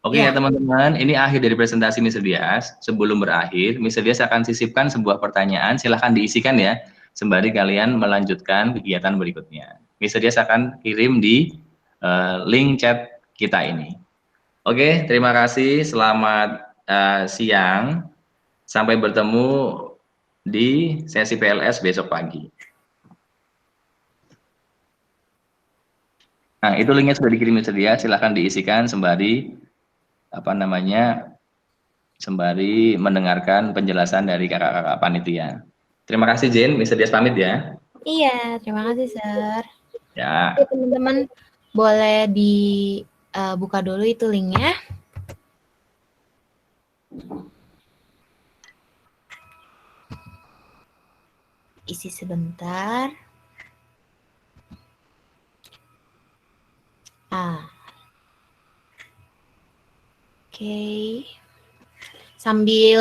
Speaker 1: Oke ya teman-teman, ini akhir dari presentasi Mr. Dias. Sebelum berakhir, Mr. Dias akan sisipkan sebuah pertanyaan, silahkan diisikan ya, sembari kalian melanjutkan kegiatan berikutnya. Mr. Dias akan kirim di link chat kita ini. Oke, terima kasih, selamat siang. Sampai bertemu di sesi PLS besok pagi. Nah, itu linknya sudah dikirim Mr. Dias, silahkan diisikan sembari apa namanya, sembari mendengarkan penjelasan dari kakak-kakak panitia. Terima kasih Jen, Mr. Dias pamit ya.
Speaker 6: Iya, terima kasih, Sir.
Speaker 1: Ya.
Speaker 6: Oke, teman-teman, boleh dibuka dulu itu linknya. Isi sebentar. Oke. Sambil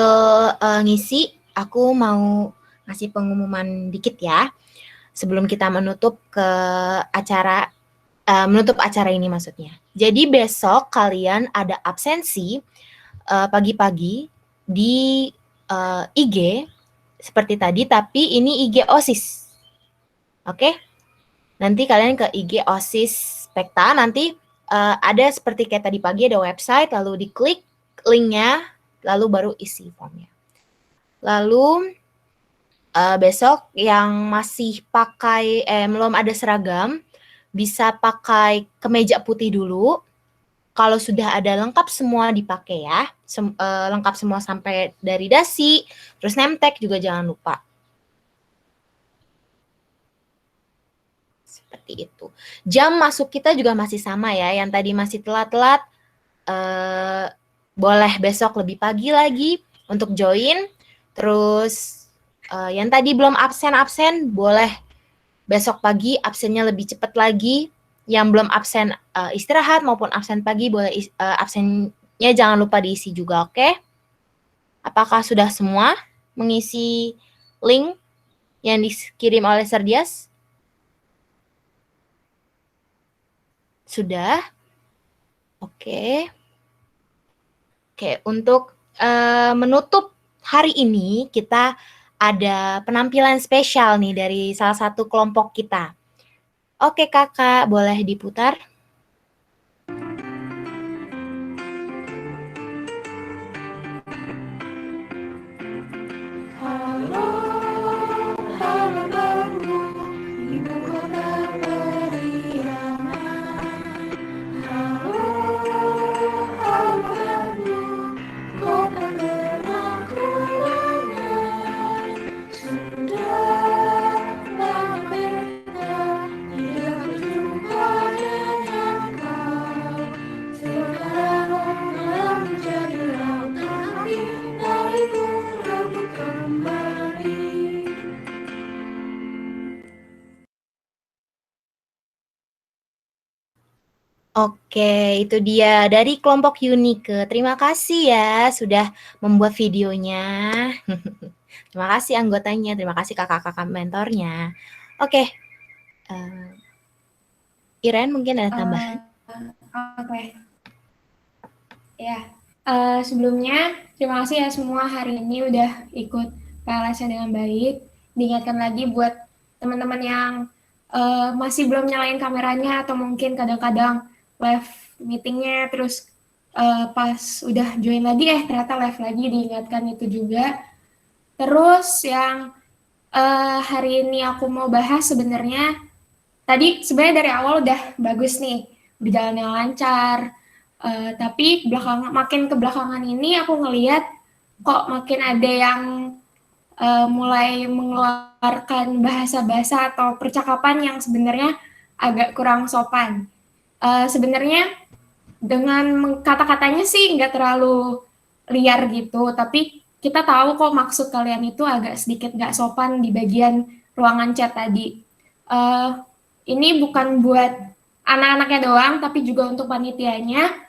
Speaker 6: ngisi, aku mau ngasih pengumuman dikit ya. Sebelum kita menutup menutup acara ini maksudnya. Jadi besok kalian ada absensi pagi-pagi di IG seperti tadi, tapi ini IG OSIS. Oke? Nanti kalian ke IG OSIS Spekta, nanti ada seperti kayak tadi pagi ada website, lalu diklik linknya, lalu baru isi formnya. Lalu besok yang masih pakai belum ada seragam, bisa pakai kemeja putih dulu. Kalau sudah ada lengkap semua dipakai ya, lengkap semua sampai dari dasi, terus name tag juga jangan lupa. Seperti itu. Jam masuk kita juga masih sama ya, yang tadi masih telat-telat, boleh besok lebih pagi lagi untuk join. Terus yang tadi belum absen boleh besok pagi absennya lebih cepat lagi. Yang belum absen istirahat maupun absen pagi boleh absennya jangan lupa diisi juga, oke? Apakah sudah semua mengisi link yang dikirim oleh Serdias? Sudah? Oke. Oke, untuk menutup hari ini kita ada penampilan spesial nih dari salah satu kelompok kita. Oke kakak, boleh diputar? Oke, itu dia dari kelompok Unike. Terima kasih ya sudah membuat videonya. Terima kasih anggotanya, terima kasih kakak-kakak mentornya. Oke, Iren mungkin ada tambahan?
Speaker 8: Oke. Ya, sebelumnya terima kasih ya semua hari ini udah ikut PLS-nya dengan baik. Diingatkan lagi buat teman-teman yang masih belum nyalain kameranya atau mungkin kadang-kadang live meetingnya terus pas udah join lagi ternyata live lagi, diingatkan itu juga. Terus yang hari ini aku mau bahas sebenarnya tadi sebenarnya dari awal udah bagus nih, berjalannya lancar. Tapi makin ke belakangan ini aku ngelihat kok makin ada yang mulai mengeluarkan bahasa-bahasa atau percakapan yang sebenarnya agak kurang sopan. Sebenarnya dengan kata-katanya sih nggak terlalu liar gitu, tapi kita tahu kok maksud kalian itu agak sedikit nggak sopan di bagian ruangan chat tadi. Ini bukan buat anak-anaknya doang, tapi juga untuk panitianya.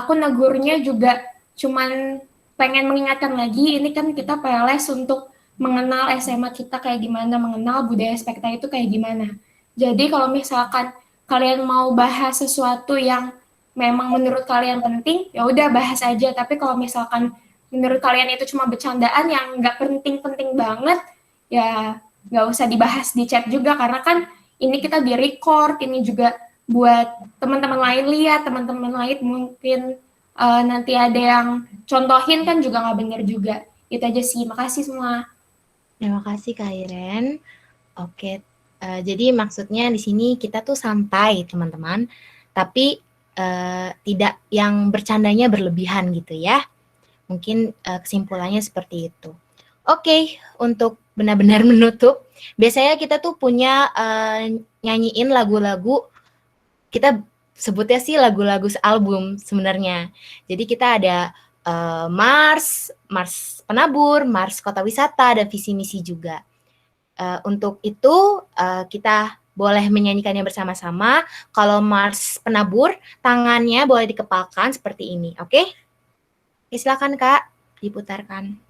Speaker 8: Aku negurnya juga cuman pengen mengingatkan lagi, ini kan kita PLS untuk mengenal SMA kita kayak gimana, mengenal budaya Spekta itu kayak gimana. Jadi kalau misalkan kalian mau bahas sesuatu yang memang menurut kalian penting, ya udah bahas aja. Tapi kalau misalkan menurut kalian itu cuma bercandaan yang nggak penting-penting banget, ya nggak usah dibahas di chat juga, karena kan ini kita di record, ini juga buat teman-teman lain lihat, teman-teman lain mungkin nanti ada yang contohin kan juga nggak benar juga. Itu aja sih, makasih semua.
Speaker 6: Terima kasih Kak Iren. Oke, jadi maksudnya di sini kita tuh santai teman-teman, tapi tidak yang bercandanya berlebihan gitu ya. Mungkin kesimpulannya seperti itu. Oke, untuk benar-benar menutup, biasanya kita tuh punya nyanyiin lagu-lagu, kita sebutnya sih lagu-lagu album sebenarnya. Jadi kita ada Mars Penabur, Mars Kota Wisata, dan visi misi juga. Untuk itu kita boleh menyanyikannya bersama-sama. Kalau Mars Penabur, tangannya boleh dikepalkan seperti ini, oke? Silakan Kak, diputarkan.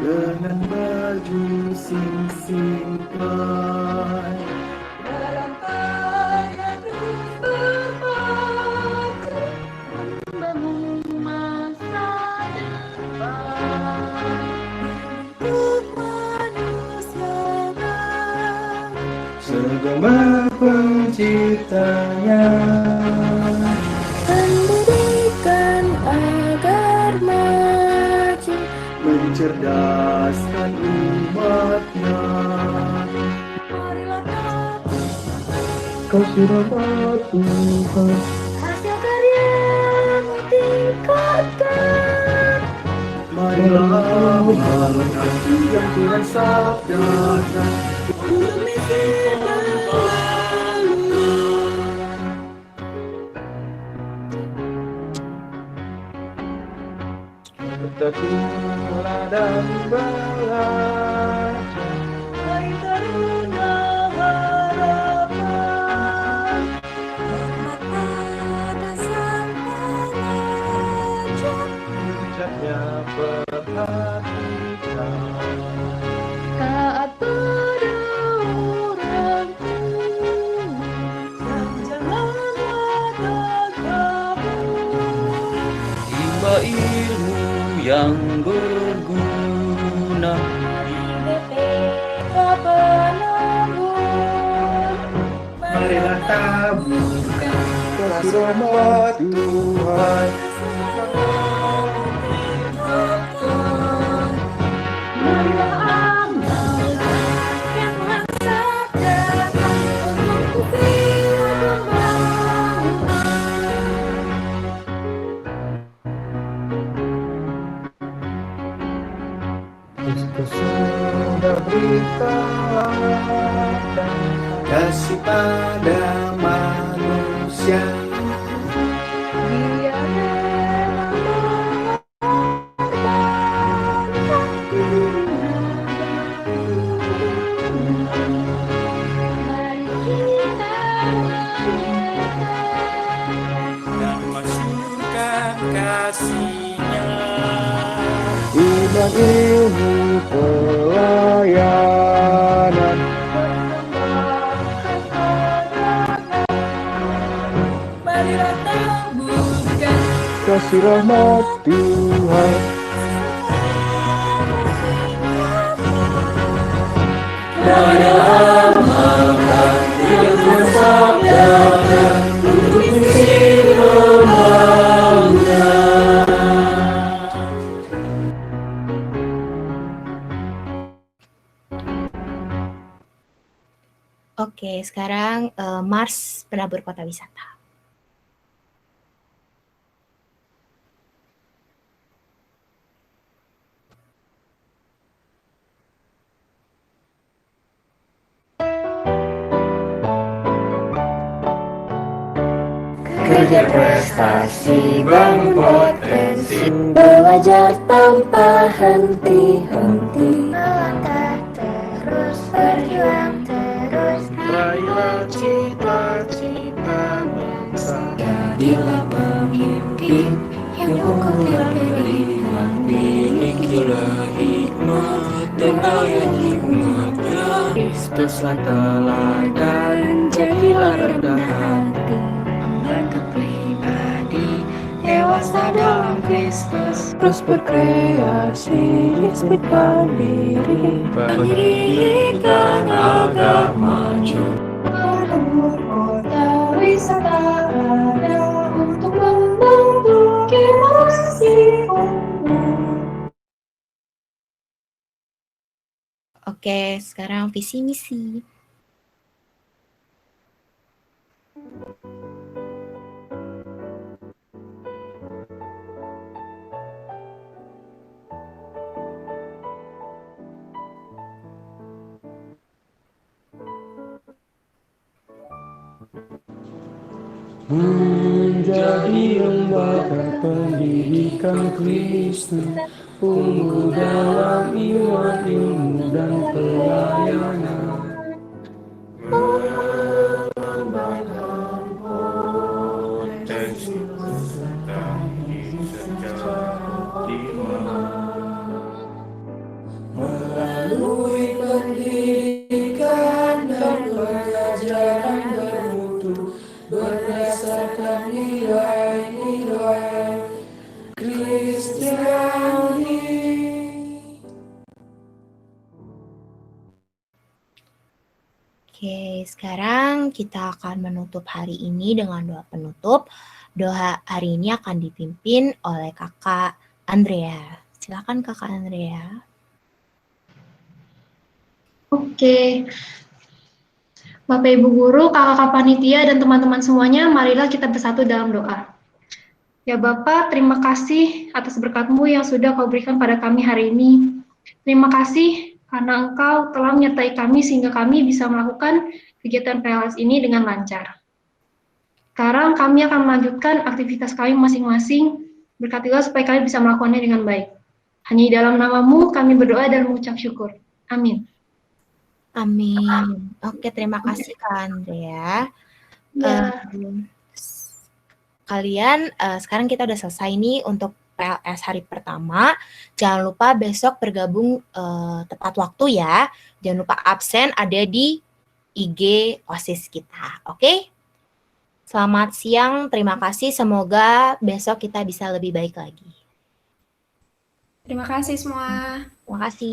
Speaker 15: Dengan baju sing-singkan dalam tanya terus berpacu membangun masa depan untuk manusia segambar penciptanya pendidikan agar maju mencerdaskan umatnya. Marilah kasih rahmat Tuhan, hasil karyamu tingkatkan. Marilah amalkan yang Tuhan sabdakan untuk misi berlalu. Bertekunlah dan belajar, mari taruna harapan. Hormat pada sang pengajar, bijaknya perhatikan. Taat pada orang tua, dan janganlah takabur. Timba ilmu yang berguna di BPK Penabur. Marilah taburkan kasih rahmat Tuhan. Marilah amalkan yang Tuhan sabdakan untuk bukti Kristus sudah beritakan kasih pada manusia. Dia memang mari kita dan masyurkan kasih-Nya. Iman ilmu pelayanan marilah taburkan kasih rahmat Tuhan. Marilah amalkan yang Tuhan sabdakan untuk misi pembangunan.
Speaker 6: Oke, sekarang Mars Penabur Kota Wisata.
Speaker 15: Kerja prestasi bangun potensi, belajar tanpa henti-henti, melangkah terus, berjuang terus, raihlah cita-cita bangsa. Jadilah pemimpin yang unggul berpilihan, milikilah hikmat dan ayat hikmatnya. Kristuslah teladan, jadilah rendah hati, membentuk pribadi dewasa dalam Kristus, terus berkreasi, isbitkan diri, pendidikan agar maju. Penabur Kota Wisata ada untuk membantu generasi
Speaker 6: Oke, sekarang visi misi.
Speaker 15: Menjadi lembaga pendidikan Kristus, unggul dalam iman, ilmu, dan pelayanan. Mengembangkan potensi peserta didik secara optimal. Melalui pendidikan dan pengajaran bermutu, berdasarkan nilai-nilai Kristiani.
Speaker 6: Oke, sekarang kita akan menutup hari ini dengan doa penutup. Doa hari ini akan dipimpin oleh Kakak Andrea. Silakan Kakak Andrea.
Speaker 11: Oke. Bapak Ibu Guru, kakak-kakak panitia, dan teman-teman semuanya, marilah kita bersatu dalam doa. Ya Bapak, terima kasih atas berkat-Mu yang sudah Kau berikan pada kami hari ini. Terima kasih karena Engkau telah menyertai kami sehingga kami bisa melakukan kegiatan PLS ini dengan lancar. Sekarang kami akan melanjutkan aktivitas kami masing-masing, berkatilah supaya kami bisa melakukannya dengan baik. Hanya di dalam nama-Mu kami berdoa dan mengucap syukur. Amin.
Speaker 6: Amin. Oke, terima kasih Kak Andrea.
Speaker 11: Ya.
Speaker 6: Kalian, sekarang kita udah selesai nih untuk PLS hari pertama. Jangan lupa besok bergabung tepat waktu ya. Jangan lupa absen ada di IG OSIS kita. Oke? Selamat siang, terima kasih. Semoga besok kita bisa lebih baik lagi.
Speaker 12: Terima kasih semua.
Speaker 6: Terima kasih.